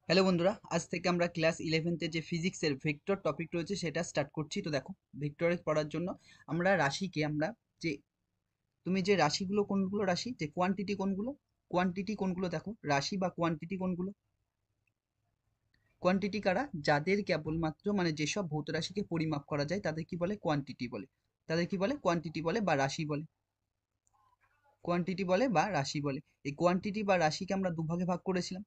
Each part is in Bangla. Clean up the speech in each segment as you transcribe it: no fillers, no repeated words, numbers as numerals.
হ্যালো বন্ধুরা, আজ থেকে আমরা ক্লাস 11তে যে ফিজিক্সের ভেক্টর টপিক রয়েছে সেটা স্টার্ট করছি। তো দেখো, ভেক্টরে পড়ার জন্য আমরা রাশিকে যে তুমি যে রাশিগুলো কোনগুলো রাশি, যে কোয়ান্টিটি কোনগুলো দেখো, রাশি বা কোয়ান্টিটি কোনগুলো? কোয়ান্টিটি কারা? যাদের কেবলমাত্র যেসব ভৌত রাশিকে পরিমাপ করা যায় তাদের কি বলে? কোয়ান্টিটি বলে। তাদের কি বলে? কোয়ান্টিটি বলে বা রাশি বলে। কোয়ান্টিটি বলে বা রাশি বলে। এই কোয়ান্টিটি বা রাশিকে আমরা দুভাগে ভাগ করেছিলাম।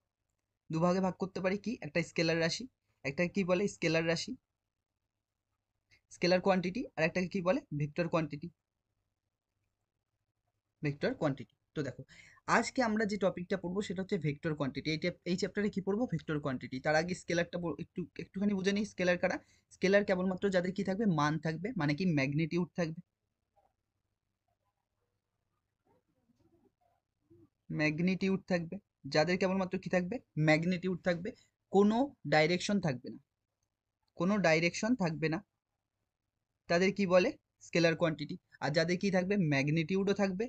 দুভাগে ভাগ করতে পারি কি? একটা স্কেলার রাশি, একটা কি বলে? স্কেলার রাশি, স্কেলার কোয়ান্টিটি, আর একটাকে কি বলে? Vector quantity. Vector quantity. তো দেখো, আজকে আমরা যে টপিকটা পড়বো সেটা হচ্ছে ভেক্টর কোয়ান্টিটি। এই চ্যাপ্টারে কি পড়বো? Vector quantity. তার আগে স্কেলারটা একটুখানি বুঝে নিই। স্কেলার কারা? স্কেলার কেবলমাত্র যাদের কি থাকবে? মান থাকবে, মানে কি ম্যাগনিটিউড থাকবে। ম্যাগনিটিউড থাকবে, যাদের কেবলমাত্র কি থাকবে? ম্যাগনিটিউড থাকবে, কোনো ডাইরেকশন থাকবে না, কোনো ডাইরেকশন থাকবে না, তাদের কি বলে? Scalar quantity. আর যাদের কি থাকবে? ম্যাগনিটিউডও থাকবে,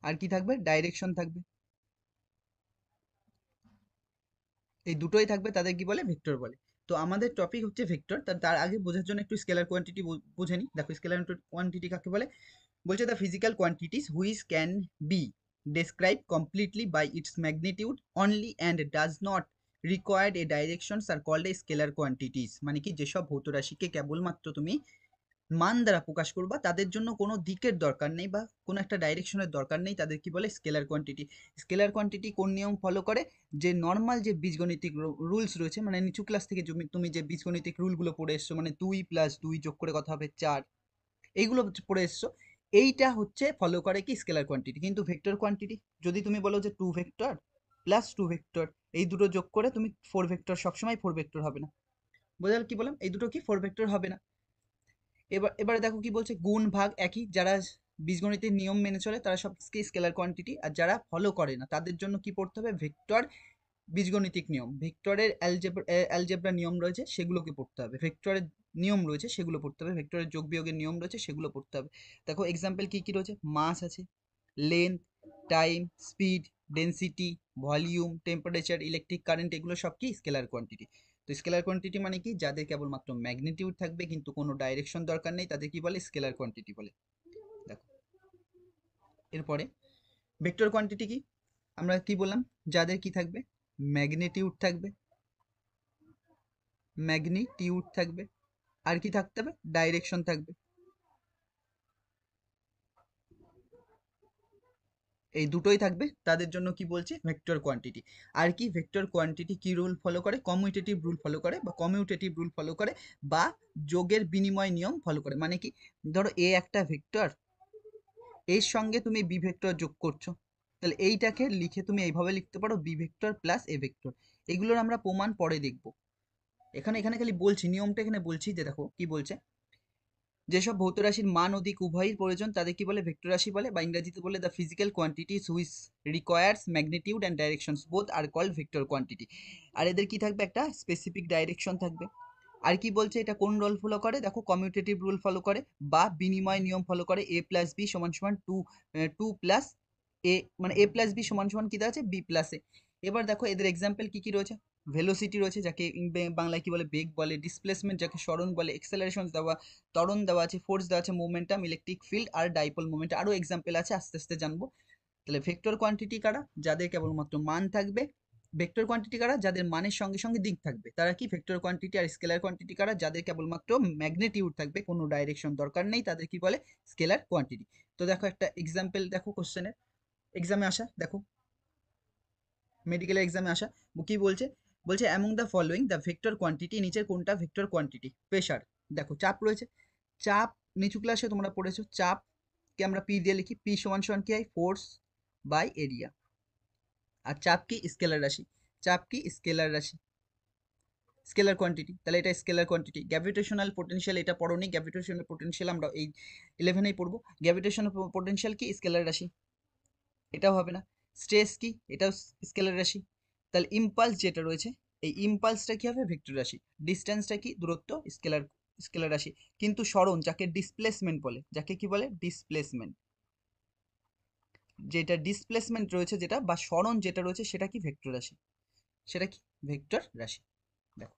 আর কি থাকবে? ডাইরেকশন থাকবে, এই দুটোই থাকবে, তাদের কি বলে? ভেক্টর বলে। তো আমাদের টপিক হচ্ছে ভেক্টর। তার আগে বোঝার জন্য একটু স্কেলার কোয়ান্টিটি বুঝে নিই। দেখো, স্কেলার কোয়ান্টিটি কাকে বলে? বলছে the physical quantities which can be described completely by its magnitude only and does not required a directions are called a scalar quantities. মানে কি, যেসব ভৌত রাশিকে কেবলমাত্র তুমি মান দ্বারা প্রকাশ করবা, তাদের জন্য কোনো দিকের দরকার নেই বা কোনো একটা ডাইরেকশনের দরকার নেই, তাদের কি বলে? Scalar quantity. স্কেলার কোয়ান্টিটি কোন নিয়ম ফলো করে? যে নর্মাল যে বীজগণিতিক রুলস রয়েছে, মানে নিচু ক্লাস থেকে তুমি যে বীজগণিতিক রুলগুলো পড়ে এসছো, মানে 2 + 2 যোগ করে কত হবে? 4, এইগুলো পড়ে এসছো, এইটা হচ্ছে ফলো করে কি? Scalar quantity. কিন্তু ভেক্টর কোয়ান্টিটি, যদি তুমি বলো যে 2 ভেক্টর প্লাস 2 ভেক্টর, এই দুটো যোগ করে তুমি 4 ভেক্টর, সবসময় 4 ভেক্টর হবে না। বোঝাল কি বললাম? এই দুটো কি 4 ভেক্টর হবে না। এবারে দেখো কি বলছে, গুণ ভাগ একই। যারা বীজগণিতের নিয়ম মেনে চলে তারা সব স্কেলার কোয়ান্টিটি, আর যারা ফলো করে না তাদের জন্য কি পড়তে হবে? ভেক্টর বীজগণিতিক নিয়ম, ভেক্টরের অ্যালজেব্রা নিয়ম রয়েছে সেগুলোকে পড়তে হবে, ভেক্টরের নিয়ম রয়েছে সেগুলো পড়তে হবে, ভেক্টরের যোগ বিয়োগের নিয়ম রয়েছে সেগুলো পড়তে হবে। দেখো এক্সাম্পল কি কি রয়েছে? মাস আছে, length, time, speed, density, volume, temperature, electric current, এগুলো সব কি? Scalar quantity. তো স্কেলার কোয়ান্টিটি মানে কি? যাদের কেবলমাত্র ম্যাগনিটিউড থাকবে কিন্তু কোনো ডাইরেকশন দরকার নেই, তাদের কি বলে? স্কেলার কোয়ান্টিটি বলে। দেখো এরপরে ভেক্টর কোয়ান্টিটি কি? আমরা কি বললাম? যাদের কি থাকবে? ম্যাগনিটিউড থাকবে, ম্যাগনিটিউড থাকবে, আর কি থাকতে হবে? ডাইরেকশন থাকবে। এই দুটোই থাকবে, তাদের জন্য কি বলছি? Vector quantity. আর কি ভেক্টর কোয়ান্টিটি কি রুল ফলো করে? কমিউটেটিভ রুল ফলো করে, বা কমিউটেটিভ রুল ফলো করে, বা যোগের বিনিময় নিয়ম ফলো করে। মানে কি, ধরো এ একটা ভেক্টর, এর সঙ্গে তুমি বি ভেক্টর যোগ করছো, তাহলে এইটাকে লিখে তুমি এইভাবে লিখতে পারো, b vector plus a vector. এগুলোর আমরা প্রমাণ পরে দেখব। এখানে এখানে খালি বলছি, নিয়মটা এখানে বলছি, যে দেখো কি বলছে, যেসব ভৌত রাশির মান অধিক উভয়ই প্রয়োজন তাদের কি বলে? ভেক্টর রাশি বলে, বা ইংরেজিতে বলে the physical quantities which requires magnitude and directions both are called vector quantity. আর এদের কি থাকবে? একটা স্পেসিফিক ডাইরেকশন থাকবে। আর কি বলছে, এটা কোন রুল ফলো করে? দেখো, কমিউটেটিভ রুল ফলো করে, বা বিনিময় নিয়ম ফলো করে। এ প্লাস বি সমান সমান টু প্লাস এ, মানে এ প্লাস বি সমান সমান কি দেওয়া আছে? বি প্লাস এ। এবার দেখো এদের এক্সাম্পল কি কি রয়েছে। ভেলোসিটি রয়েছে, যাকে বাংলায় কি বলে? বেগ বলে। ডিসপ্লেসমেন্ট, যাকে সরণ বলে। এক্সেলারেশন দেওয়া, ত্বরণ দেওয়া আছে। ফোর্স দেওয়া আছে, মোমেন্টাম, ইলেকট্রিক ফিল্ড, আর ডাইপোল মোমেন্ট। আরও এক্সাম্পল আছে, আস্তে আস্তে জানবো। তাহলে ভেক্টর কোয়ান্টিটি কারা? যাদের কেবলমাত্র মান থাকবে। ভেক্টর কোয়ান্টিটি কারা? যাদের মানের সঙ্গে সঙ্গে দিক থাকবে, তারা কি? Vector quantity. আর স্কেলার কোয়ান্টিটি কারা? যাদের কেবলমাত্র ম্যাগনিটিউড থাকবে, কোনো ডাইরেকশন দরকার নেই, তাদের কি বলে? Scalar quantity. তো দেখো একটা এক্সাম্পল, দেখো কোশ্চেনের, এক্সামে আসা, দেখো মেডিকেলের এক্সামে আসা। কি বলছে? বলছে among the following the vector quantity, নিচের কোনটা ভেক্টর কোয়ান্টিটি? প্রেশার, দেখো চাপ রয়েছে, চাপ নিচু ক্লাসে তোমরা পড়েছো, চাপকে আমরা পি দিয়ে লিখি। পি সমান সমান কি হয়? Force by area. আর চাপ কি? স্কেলার রাশি। চাপ কি? স্কেলার রাশি, স্কেলার কোয়ান্টিটি। তাহলে এটা স্কেলার কোয়ান্টিটি। গ্র্যাভিটেশনাল পোটেনশিয়াল, এটা পড়োনি। গ্র্যাভিটেশনাল পোটেনশিয়াল আমরা এই 11এই পড়বো। গ্র্যাভিটেশনাল পোটেনশিয়াল কি? স্কেলার রাশি, এটাও হবে না। স্ট্রেস কি? এটাও স্কেলার রাশি। তাহলে ইম্পালস যেটা রয়েছে, এই ইম্পালসটা কি হবে? ভেক্টর রাশি। ডিস্টেন্সটা কি? দূরত্ব, স্কেলার, স্কেলার রাশি। কিন্তু সরণ, যাকে ডিসপ্লেসমেন্ট বলে, যাকে কি বলে? ডিসপ্লেসমেন্ট, যেটা ডিসপ্লেসমেন্ট রয়েছে যেটা বা সরণ যেটা রয়েছে সেটা কি ভেক্টর রাশি, সেটা কি ভেক্টর রাশি। দেখো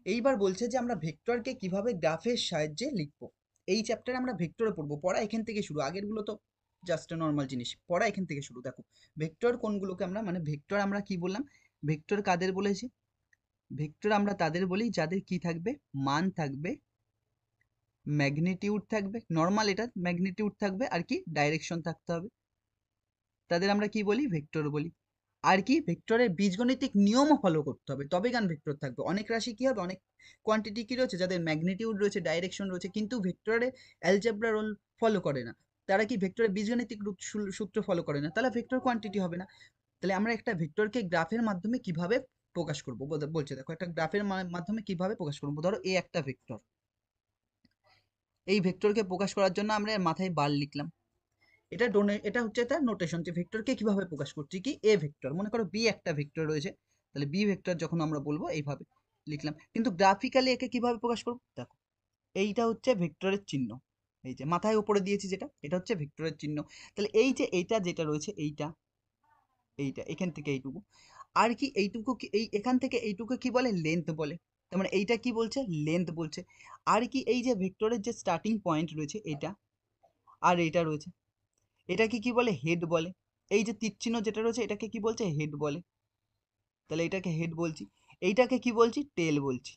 এইবার বলছে যে আমরা ভেক্টরকে কিভাবে গ্রাফের সাহায্যে লিখবো। এই চ্যাপ্টারে আমরা ভেক্টরে পড়বো, পড়া এখান থেকে শুরু, আগেরগুলো তো জাস্ট নর্মাল জিনিস, পড়া এখান থেকে শুরু। দেখো ভেক্টর কোনগুলোকে আমরা, মানে ভেক্টর আমরা কি বললাম, ভেক্টর কাদের বলেছি, ভেক্টর আমরা তাদের বলি যাদের কি থাকবে, মান থাকবে, ম্যাগনিটিউড থাকবে, নর্মাল এটা ম্যাগনিটিউড থাকবে আর কি ডাইরেকশন থাকতে হবে, তাদের আমরা কি বলি ভেক্টর বলি। আর কি ভেক্টরের বীজগণিতিক নিয়মও ফলো করতে হবে তবে গান ভেক্টর থাকবে। অনেক রাশি কি হবে, অনেক কোয়ান্টিটি কি রয়েছে যাদের ম্যাগনিটিউড রয়েছে, ডাইরেকশন রয়েছে, কিন্তু ভেক্টরে অ্যালজেব্রা রুল ফলো করে না, তারা কি ভেক্টরের বীজগণিতিক সূত্র ফলো করে না, তাহলে ভেক্টর কোয়ান্টিটি হবে না। তাহলে আমরা একটা ভেক্টরকে গ্রাফের মাধ্যমে কিভাবে প্রকাশ করব বলছে, দেখো একটা গ্রাফের মাধ্যমে কিভাবে প্রকাশ করবো, ধরো এ একটা ভেক্টর, এই ভেক্টরকে প্রকাশ করার জন্য আমরা এর মাথায় বার লিখলাম, এটা হচ্ছে তার নোটেশন যে ভেক্টরকে কিভাবে প্রকাশ করছি, কি এ ভেক্টর, মনে করো বি একটা ভেক্টর রয়েছে, তাহলে বি ভেক্টর যখন আমরা বলবো এইভাবে লিখলাম, কিন্তু গ্রাফিক্যালি একে কিভাবে প্রকাশ করবো, দেখো এইটা হচ্ছে ভেক্টরের চিহ্ন, এই যে মাথায় উপরে দিয়েছি যেটা, এটা হচ্ছে ভেক্টরের চিহ্ন। তাহলে এই যে এইটা যেটা রয়েছে, এইটা এইটা এখান থেকে এইটুকু, আর কি এইটুকু এই এখান থেকে এইটুকু কি বলে, লেন্থ বলে, তার মানে এইটা কি বলছে, লেন্থ বলছে। আর কি এই যে ভেক্টরের যে স্টার্টিং পয়েন্ট রয়েছে এটা, আর এইটা রয়েছে, এটাকে কি বলে, হেড বলে। এই যে তীর চিহ্ন যেটা রয়েছে এটাকে কি বলছে, হেড বলে, তাহলে এটাকে হেড বলছি। এইটাকে কি বলছি, টেল বলছি,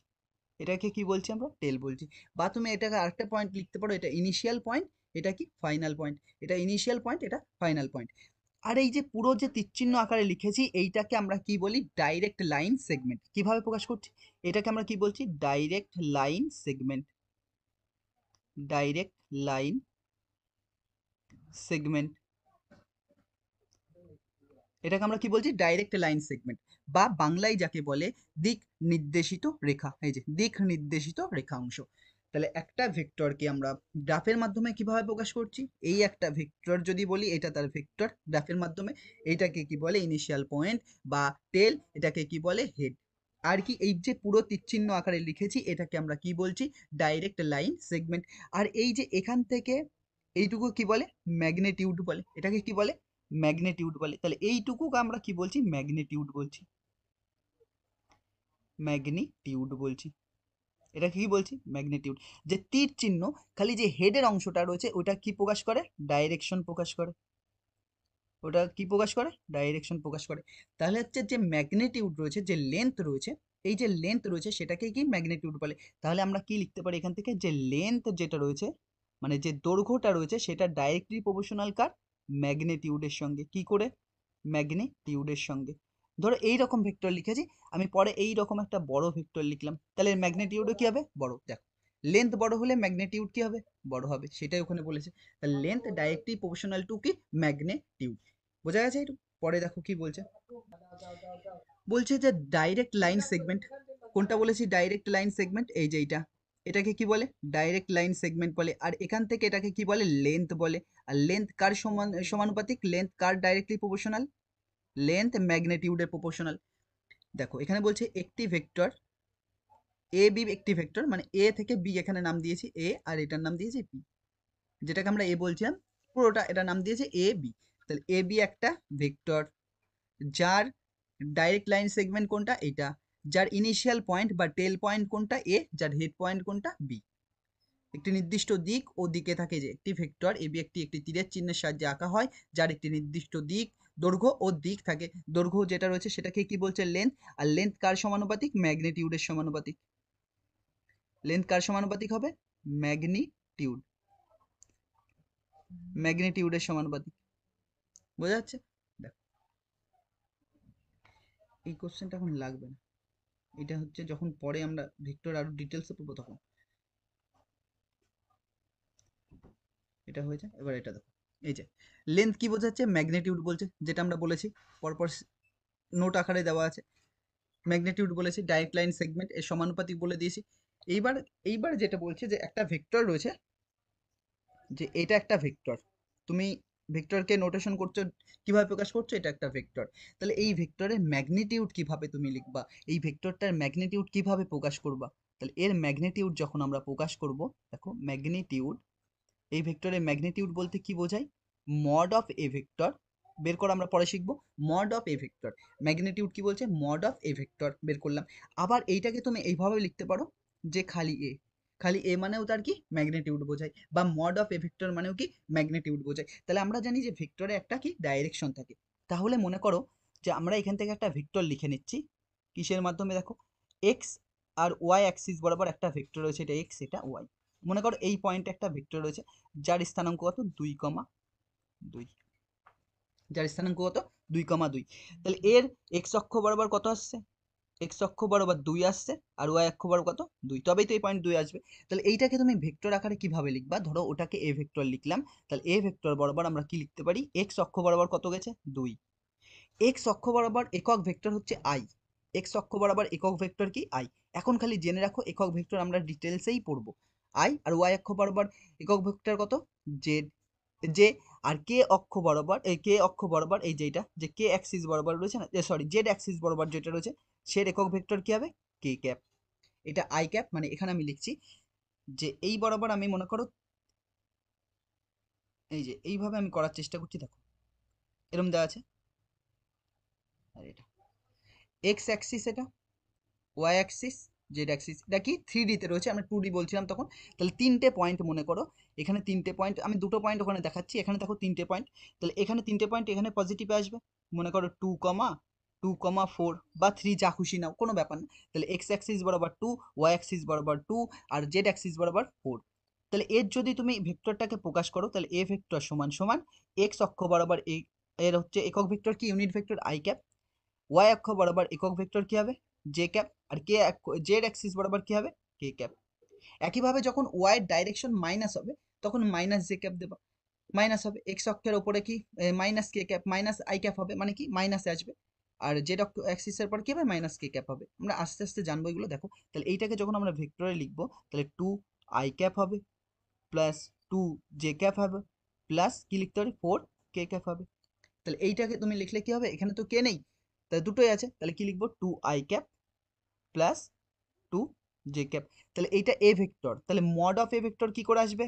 এটাকে কি বলছি আমরা, টেল বলছি। বা তুমি এটাকে আরেকটা পয়েন্ট লিখতে পারো, এটা ইনিশিয়াল পয়েন্ট, এটা কি ফাইনাল পয়েন্ট, এটা ইনিশিয়াল পয়েন্ট, এটা ফাইনাল পয়েন্ট। আর এই যে পুরো যে তীরচিহ্ন আকারে লিখেছি এইটাকে আমরা কি বলি, ডাইরেক্ট লাইন সেগমেন্ট। কিভাবে প্রকাশ করছি, এটাকে আমরা কি বলছি, direct line segment, direct line segment, এটাকে আমরা কি বলছি, ডাইরেক্ট লাইন সেগমেন্ট, বা বাংলায় যাকে বলে দিক নির্দেশিত রেখা, এই যে দিক নির্দেশিত রেখা অংশ। তাহলে একটা ভেক্টরকে আমরা গ্রাফের মাধ্যমে কিভাবে প্রকাশ করছি, এই একটা ভেক্টর যদি বলি এটা তার ভেক্টর গ্রাফের মাধ্যমে, এইটাকে কি বলে ইনিশিয়াল পয়েন্ট বা টেল, এটাকে কি বলে হেড। আর কি এই যে পুরো তীরচিহ্ন আকারে লিখেছি এটাকে আমরা কি বলছি, ডাইরেক্ট লাইন সেগমেন্ট। আর এই যে এখান থেকে এইটুকু কি বলে, ম্যাগনিটিউড বলে, এটাকে কি বলে, ম্যাগনিটিউড বলে। তাহলে এইটুকু আমরা কি বলছি, ম্যাগনিটিউড বলছি, ম্যাগনিটিউড বলছি, এটা কি বলছি, ম্যাগনিটিউড। যে তীর চিহ্ন খালি যে হেডের অংশটা রয়েছে ওটা কি প্রকাশ করে, ডাইরেকশন প্রকাশ করে, ওটা কি প্রকাশ করে, ডাইরেকশন প্রকাশ করে। তাহলে হচ্ছে যে ম্যাগনিটিউড রয়েছে, যে লেন্থ রয়েছে, এই যে লেন্থ রয়েছে সেটাকে কি ম্যাগনিটিউড বলে। তাহলে আমরা কি লিখতে পারি এখান থেকে, যে লেন্থ যেটা রয়েছে, মানে যে দৈর্ঘ্যটা রয়েছে সেটা ডাইরেক্টলি প্রপোর্শনাল কার, ম্যাগনিটিউডের সঙ্গে। কি করে, ম্যাগনিটিউডের সঙ্গে। ধরো এই রকম ভেক্টর লিখেছি, আমি পরে এই রকম একটা বড় ভেক্টর লিখলাম, তাহলে ম্যাগনিটিউডও কি হবে, বড়। দেখো লেন্থ বড় হলে ম্যাগনিটিউড কি হবে, বড় হবে, সেটাই ওখানে বলেছে। তাহলে লেন্থ ডাইরেক্টলি প্রপোর্শনাল টু কি, ম্যাগনিটিউড। বোঝা গেছে একটু, পরে দেখো কি বলছে, বলছে যে ডাইরেক্ট লাইন সেগমেন্ট, কোনটা বলেছি, ডাইরেক্ট লাইন সেগমেন্ট, এই যে এইটা, এটাকে কি বলে, ডাইরেক্ট লাইন সেগমেন্ট বলে। আর এখান থেকে এটাকে কি বলে, লেন্থ বলে। আর লেন্থ কার সমানুপাতিক, লেন্থ কার ডাইরেক্টলি প্রপোর্শনাল, লেন্থ ম্যাগনিটিউডের প্রপোর্শনাল। দেখো এখানে বলছে একটি ভেক্টর এ বি, একটি ভেক্টর মানে এ থেকে বি, এখানে নাম দিয়েছি এ আর এটার নাম দিয়েছি বি, যেটাকে আমরা এ বলছিলাম পুরোটা এটা নাম দিয়েছে এ বি। তাহলে এ বি একটা ভেক্টর যার ডাইরেক্ট লাইন সেগমেন্ট কোনটা, এটা, যার ইনিশিয়াল পয়েন্ট বা টেল পয়েন্ট কোনটা এ, যার হেড পয়েন্ট কোনটা বি। একটি নির্দিষ্ট দিক ও দিকে থাকে যে একটি ভেক্টর এবি একটি একটি তীরের চিহ্নের সাহায্যে আঁকা হয়, যার একটি নির্দিষ্ট দিক, দৈর্ঘ্য ও দিক থাকে। দৈর্ঘ্য যেটা রয়েছে সেটাকে কি বলছে, লেন্থ। আর লেন্থ কার সমানুপাতিক, ম্যাগনিটিউডের সমানুপাতিক। লেন্থ কার সমানুপাতিক হবে, ম্যাগনিটিউড, ম্যাগনিটিউডের সমানুপাতিক। বোঝা যাচ্ছে, দেখো এই কোশ্চেনটা এখন লাগবে না, এটা হচ্ছে যখন পরে আমরা ভেক্টর আরো ডিটেলসে পড়বো তখন। এটা হয়েছে, এবার এটা দেখো, এই যে লেন্থ কি বোঝাচ্ছে, ম্যাগনিটিউড বলছে, যেটা আমরা বলেছি পরপর নোট আকারে দেওয়া আছে। ম্যাগনিটিউড বলেছি, ডাইরেক্ট লাইন সেগমেন্ট এর সমানুপাতিক বলে দিয়েছি। এইবার এইবার যেটা বলছে যে একটা ভেক্টর রয়েছে, যে এটা একটা ভেক্টর, তুমি ভেক্টরকে নোটেশন করছো, কিভাবে প্রকাশ করছো, এটা একটা ভেক্টর। তাহলে এই ভেক্টরের ম্যাগনিটিউড কিভাবে তুমি লিখবা, এই ভেক্টরটার ম্যাগনিটিউড কিভাবে প্রকাশ করবা। তাহলে এর ম্যাগনিটিউড যখন আমরা প্রকাশ করব, দেখো ম্যাগনিটিউড, এই ভেক্টরের ম্যাগনিটিউড বলতে কি বোঝায়, মড অফ এ ভেক্টর বের করা আমরা পরে শিখবো। Mod of A vector, magnitude কি বলছে, মড অফ এ ভেক্টর বের করলাম। আবার এইটাকে তুমি এইভাবে লিখতে পারো যে খালি এ, খালি এ মানেও তার কি ম্যাগনিটিউড বোঝায়, বা মড অফ এ ভেক্টর মানেও কি ম্যাগনিটিউড বোঝায়। তাহলে আমরা জানি যে ভেক্টরে একটা কি ডাইরেকশন থাকে। তাহলে মনে করো যে আমরা এখান থেকে একটা ভেক্টর লিখে নিচ্ছি, কিসের মাধ্যমে, দেখো এক্স আর ওয়াই অ্যাক্সিস বরাবর একটা ভেক্টর রয়েছে, এটা এক্স এটা ওয়াই। মনে করো এই পয়েন্টে একটা ভেক্টর রয়েছে যার স্থানাঙ্ক কত 2,2, যার স্থানাঙ্ক কত 2,2। তাহলে এর এক্স অক্ষ বরাবর কত আসছে, এক্স অক্ষ বরাবর 2 আসছে, আর ওয়াই অক্ষ বরাবর কত 2, তবেই তো এই পয়েন্ট 2 আসবে। তাহলে এইটাকে তুমি ভেক্টর আকারে কিভাবে লিখবা, ধরো ওটাকে এ ভেক্টর লিখলাম, তাহলে এ ভেক্টর বরাবর আমরা কি লিখতে পারি, এক্স অক্ষ বরাবর কত গেছে 2, এক্স অক্ষ বরাবর একক ভেক্টর হচ্ছে আই, এক্স অক্ষ বরাবর একক ভেক্টর কি আই। এখন খালি জেনে রাখো একক ভেক্টর আমরা ডিটেলসেই পড়বো, আই, আর ওয়াই অক্ষ বরাবর একক ভেক্টর কত জেড, যে, আর কে অক্ষ বরাবর, এই কে অক্ষ বরাবর এই যেটা যে কে অ্যাক্সিস বরাবর রয়েছে না, সরি জেড অ্যাক্সিস বরাবর যেটা রয়েছে সের একক ভেক্টর কি হবে কে ক্যাপ, এটা আই ক্যাপ। মানে এখানে আমি লিখছি যে এই বরাবর আমি মনে করো এই যে এইভাবে আমি করার চেষ্টা করছি, দেখো এরকম দেওয়া আছে, আর এটা এক্স অ্যাক্সিস, এটা ওয়াই অ্যাক্সিস, জেড অ্যাক্সিস, এটা কি 3D তে রয়েছে, আমরা 2D বলছিলাম তখন। তাহলে তিনটে পয়েন্ট মনে করো, এখানে তিনটে পয়েন্ট, আমি দুটো পয়েন্ট ওখানে দেখাচ্ছি, এখানে দেখো তিনটে পয়েন্ট, তাহলে এখানে তিনটে পয়েন্ট এখানে পজিটিভে আসবে, মনে করো 2,4 বা 3 যা খুশি নাও, কোনো ব্যাপার না। তাহলে এক্স অ্যাক্সিস বরাবর 2, ওয়াই অ্যাক্সিস বরাবর 2, আর জেড অ্যাক্সিস বরাবর 4। তাহলে এর যদি তুমি ভেক্টরটাকে প্রকাশ করো, তাহলে এ ভেক্টর সমান সমান এক্স অক্ষ বরাবর এই, এর হচ্ছে একক ভেক্টর কি unit vector i cap, y অক্ষ বরাবর একক ভেক্টর কি হবে জে ক্যাপ, আর কে জেড অ্যাক্সিস বরাবর কি হবে কে ক্যাপ। একইভাবে যখন ওয়াই এর ডাইরেকশন মাইনাস হবে তখন মাইনাস জে ক্যাপ দেবা, মাইনাস হবে, এক্স অক্ষের ওপরে কি minus K cap minus I cap হবে, মানে কি মাইনাসে আসবে, আর জেড অ্যাক্সিসের পর কি হবে মাইনাস কে ক্যাপ হবে। আমরা আস্তে আস্তে জানবো এগুলো, দেখো তাহলে এইটাকে যখন আমরা ভেক্টরে লিখবো তাহলে 2 আই ক্যাপ হবে প্লাস 2 জে ক্যাপ হবে প্লাস কি লিখতে পারি 4 কে ক্যাপ হবে। তাহলে এইটাকে তুমি লিখলে কি হবে, এখানে তো কে নেই, তাহলে দুটোই আছে, তাহলে কি লিখবো 2 I cap plus 2 j cap. তাহলে এইটা এ ভেক্টর, তাহলে মড অফ এ ভেক্টর কি করে আসবে,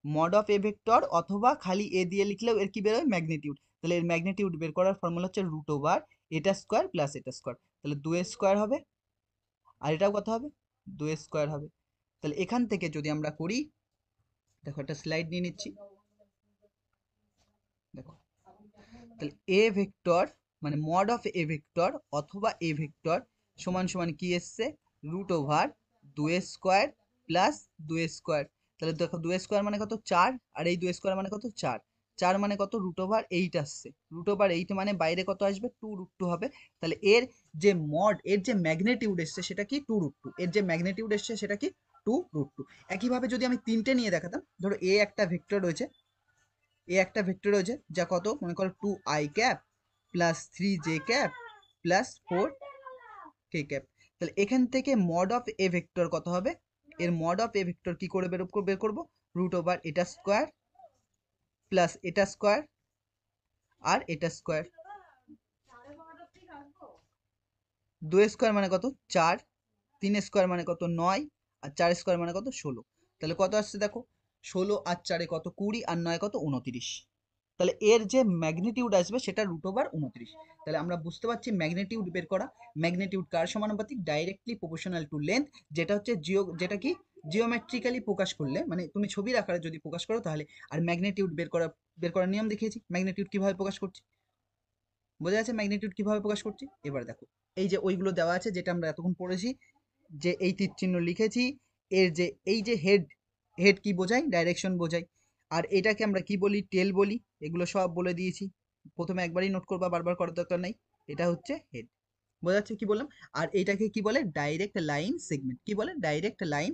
মড অফ এ ভেক্টর অথবা খালি এ দিয়ে লিখলেও এর কি বেরোয় ম্যাগনিটিউড। তাহলে এর ম্যাগনিটিউড বের করার ফর্মুলা হচ্ছে রুট ওভার এটা স্কোয়ার প্লাস এটা স্কোয়ার, তাহলে 2 স্কোয়ার হবে, আর এটাও কত হবে 2 স্কোয়ার হবে। তাহলে এখান থেকে যদি আমরা করি, দেখো একটা স্লাইড নিয়ে নিচ্ছি, দেখো তাহলে এ ভেক্টর মানে মড অফ এ ভেক্টর অথবা এ ভেক্টর সমান সমান কি এসছে root over 2 square plus 2 square. তাহলে দেখো 2 স্কোয়ার মানে কত 4, আর এই 2 স্কোয়ার মানে কত 4, 4 মানে কত রুট ওভার 8 আসছে, রুট ওভার 8 মানে বাইরে কত আসবে 2√2 হবে। তাহলে এর যে মড, এর যে ম্যাগনিটিউড এসছে সেটা কি 2√2, এর যে ম্যাগনিটিউড এসছে সেটা কি 2√2। একইভাবে যদি আমি তিনটে নিয়ে দেখাতাম, ধরো এ একটা ভেক্টর রয়েছে, এ একটা ভেক্টর রয়েছে যা কত মনে করো 2 I cap plus 3 J cap plus 4 K cap. তাহলে এখান থেকে মড অফ এ ভেক্টর কত হবে, এর মড অফ এ ভেক্টর কি করে বের করবো রুট ওভার এটা স্কোয়ার প্লাস এটা স্কোয়ার আর এটা স্কোয়ার। 2 স্কোয়ার মানে কত 4, 3 স্কোয়ার মানে কত 9, আর 4 স্কোয়ার মানে কত 16। তাহলে কত আসছে দেখো 16 আর 4 কত 20, আর 9 কত 29। তাহলে এর যে ম্যাগনিটিউড আসবে সেটা রুট ওভার 29। তাহলে আমরা বুঝতে পারছি ম্যাগনিটিউড বের করা, ম্যাগনিটিউড কার সমানুপাতিক ডাইরেক্টলি প্রপোর্শনাল টু লেন্থ, যেটা হচ্ছে যেটা কি জিওমেট্রিক্যালি প্রকাশ করলে, মানে তুমি ছবির আকারে যদি প্রকাশ করো তাহলে। আর ম্যাগনিটিউড বের করার নিয়ম দেখিয়েছি, ম্যাগনিটিউড কিভাবে প্রকাশ করছি, বোঝা যাচ্ছে ম্যাগনিটিউড কিভাবে প্রকাশ করছি। এবার দেখো এই যে ওইগুলো দেওয়া আছে যেটা আমরা এতক্ষণ পড়েছি, যে এই তীর চিহ্ন লিখেছি, এর যে এই যে হেড, হেড কি বোঝায় ডাইরেকশন বোঝায়, আর এটাকে আমরা কি বলি টেল বলি, এগুলো সব বলে দিয়েছি, প্রথমে একবারই নোট করবা, বারবার করার দরকার নাই। এটা হচ্ছে হেড, বোঝা যাচ্ছে কি বললাম। আর এইটাকে কি বলে ডাইরেক্ট লাইন সেগমেন্ট, কি বলে ডাইরেক্ট লাইন।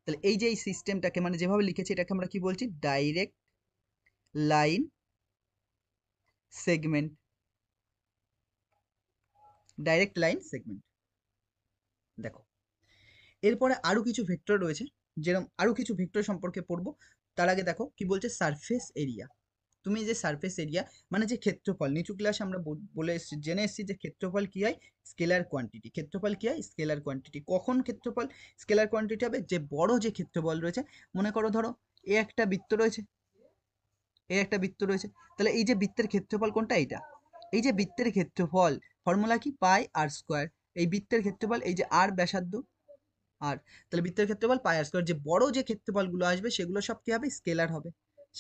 তাহলে এই যে এই সিস্টেমটাকে মানে যেভাবে লিখেছি এটাকে আমরা কি বলছি direct line segment, direct line segment. দেখো এরপরে আরো কিছু ভেক্টর রয়েছে, যেরকম আরো কিছু ভেক্টর সম্পর্কে পড়বো। তার আগে দেখো কি বলছে সারফেস এরিয়া। তুমি যে সারফেস এরিয়া মানে যে ক্ষেত্রফল, নিচু ক্লাসে আমরা বলে এসেছি, জেনে এসেছি যে ক্ষেত্রফল কি হয় স্কেলার কোয়ান্টিটি, ক্ষেত্রফল কি হয় স্কেলার কোয়ান্টিটি। কখন ক্ষেত্রফল স্কেলার কোয়ান্টিটি হবে, যে বড় যে ক্ষেত্রফল রয়েছে, মনে করো ধরো এ একটা বৃত্ত রয়েছে, এর একটা বৃত্ত রয়েছে। তাহলে এই যে বৃত্তের ক্ষেত্রফল কোনটা? এইটা। এই যে বৃত্তের ক্ষেত্রফল ফর্মুলা কি? পাই আর স্কোয়ার। এই বৃত্তের ক্ষেত্রফল, এই যে আর ব্যাসার্ধ আর, তাহলে বৃত্তের ক্ষেত্রফল পাই আর স্কোয়ার। যে বড় যে ক্ষেত্রফলগুলো আসবে সেগুলো সব কি হবে? স্কেলার হবে।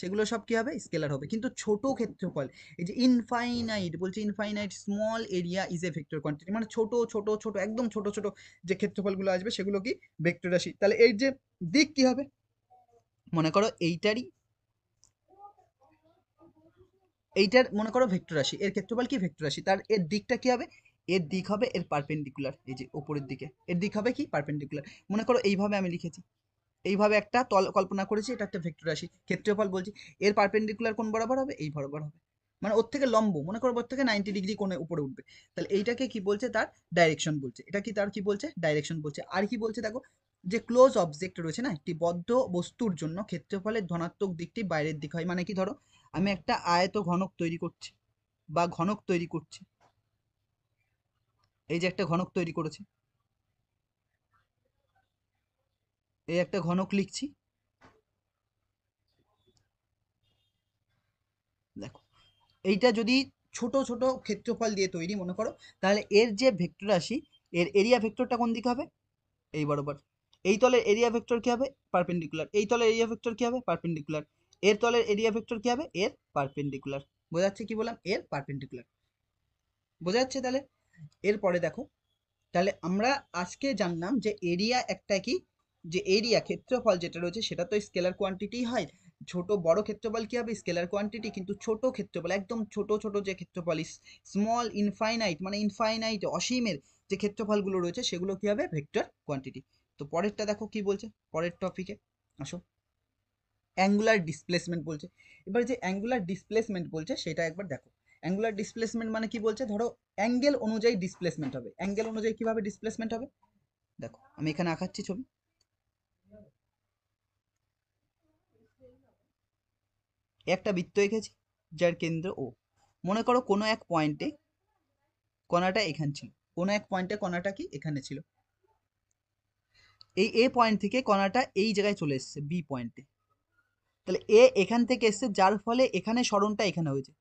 সেগুলো সব কি হবে? স্কেলার হবে। কিন্তু ছোট ক্ষেত্রফল, এই যে ইনফাইনাইট বলছে, infinite small area is a vector quantity, মানে ছোট ছোট ছোট একদম ছোট ছোট যে ক্ষেত্রফলগুলো আসবে সেগুলো কি? ভেক্টর রাশি। তাহলে এর যে দিক কি হবে? মনে করো এইটার মনে করো ভেক্টর রাশি, এর ক্ষেত্রফল কি? ভেক্টর রাশি। তার এর দিকটা কি হবে? এর দিক হবে এর পারপেন্ডিকুলার, এই যে উপরের দিকে এর দিক হবে কি? পারপেন্ডিকুলার। মনে করো এইভাবে আমি লিখেছি, এইভাবে একটা তল কল্পনা করেছি, এটা একটা ভেক্টর রাশি, ক্ষেত্রফল বলছি। এর পারপেন্ডিকুলার কোন বরাবর হবে? এই বরাবর হবে, মানে ওর থেকে লম্ব, মনে করো ওর থেকে 90 ডিগ্রি কোণে উপরে উঠবে। তাহলে এইটাকে কি বলছে? তার ডাইরেকশন বলছে। এটা কি? তার কি বলছে? ডাইরেকশন বলছে। আর কি বলছে দেখো, যে ক্লোজ অবজেক্ট রয়েছে না, একটি বদ্ধ বস্তুর জন্য ক্ষেত্রফলের ধনাত্মক দিকটি বাইরের দিক হয়। মানে কি? ধরো আমি একটা আয়ত ঘনক তৈরি করছি বা ঘনক তৈরি করছি, এই যে একটা ঘনক তৈরি করেছি, এই একটা ঘনক লিখছি, দেখো এইটা যদি ছোট ছোট ক্ষেত্রফল দিয়ে তৈরি মনে করো, তাহলে এর যে ভেক্টর রাশি, এর এরিয়া ভেক্টরটা কোন দিকে হবে? এই বরাবর। এই তলের এরিয়া ভেক্টর কি হবে? পারপেন্ডিকুলার। এই তলের এরিয়া ভেক্টর কি হবে? পারপেন্ডিকুলার। এর তলের এরিয়া ভেক্টর কি হবে? এর পারপেন্ডিকুলার। বোঝা যাচ্ছে কি বললাম? এর পারপেন্ডিকুলার। বোঝা যাচ্ছে? তাহলে এরপরে দেখো, তাহলে আমরা আজকে জানলাম যে এরিয়া একটা কি, যে এরিয়া ক্ষেত্রফল যেটা রয়েছে সেটা তো স্কেলার কোয়ান্টিটি হয়। ছোট বড় ক্ষেত্রফল কি হবে? Scalar quantity. কিন্তু ছোট ক্ষেত্রফল, একদম ছোট ছোট যে ক্ষেত্রফল, স্মল ইনফাইনাইট, মানে ইনফাইনাইট অসীমের যে ক্ষেত্রফলগুলো রয়েছে সেগুলো কি হবে? Vector quantity. তো পরেরটা দেখো কি বলছে, পরের টপিকে আসো। অ্যাঙ্গুলার ডিসপ্লেসমেন্ট বলছে। এবার যে অ্যাঙ্গুলার ডিসপ্লেসমেন্ট বলছে সেটা একবার দেখো। অ্যাঙ্গুলার ডিসপ্লেসমেন্ট মানে কি বলছে? ধরো অ্যাঙ্গেল অনুযায়ী ডিসপ্লেসমেন্ট হবে। অ্যাঙ্গেল অনুযায়ী কিভাবে ডিসপ্লেসমেন্ট হবে? দেখো আমি এখানে আঁকাচ্ছি ছবি। একটা বৃত্ত এঁকেছি যার কেন্দ্র ও। মনে করো কোনো এক পয়েন্টে কণাটা এখানে ছিল, কোনো এক পয়েন্টে কণাটা কি? এখানে ছিল। এই এ পয়েন্ট থেকে কণাটা এই জায়গায় চলে এসেছে বি পয়েন্টে। তাহলে এ এখান থেকে এসছে, যার ফলে এখানে সরণটা এখানে হয়েছে।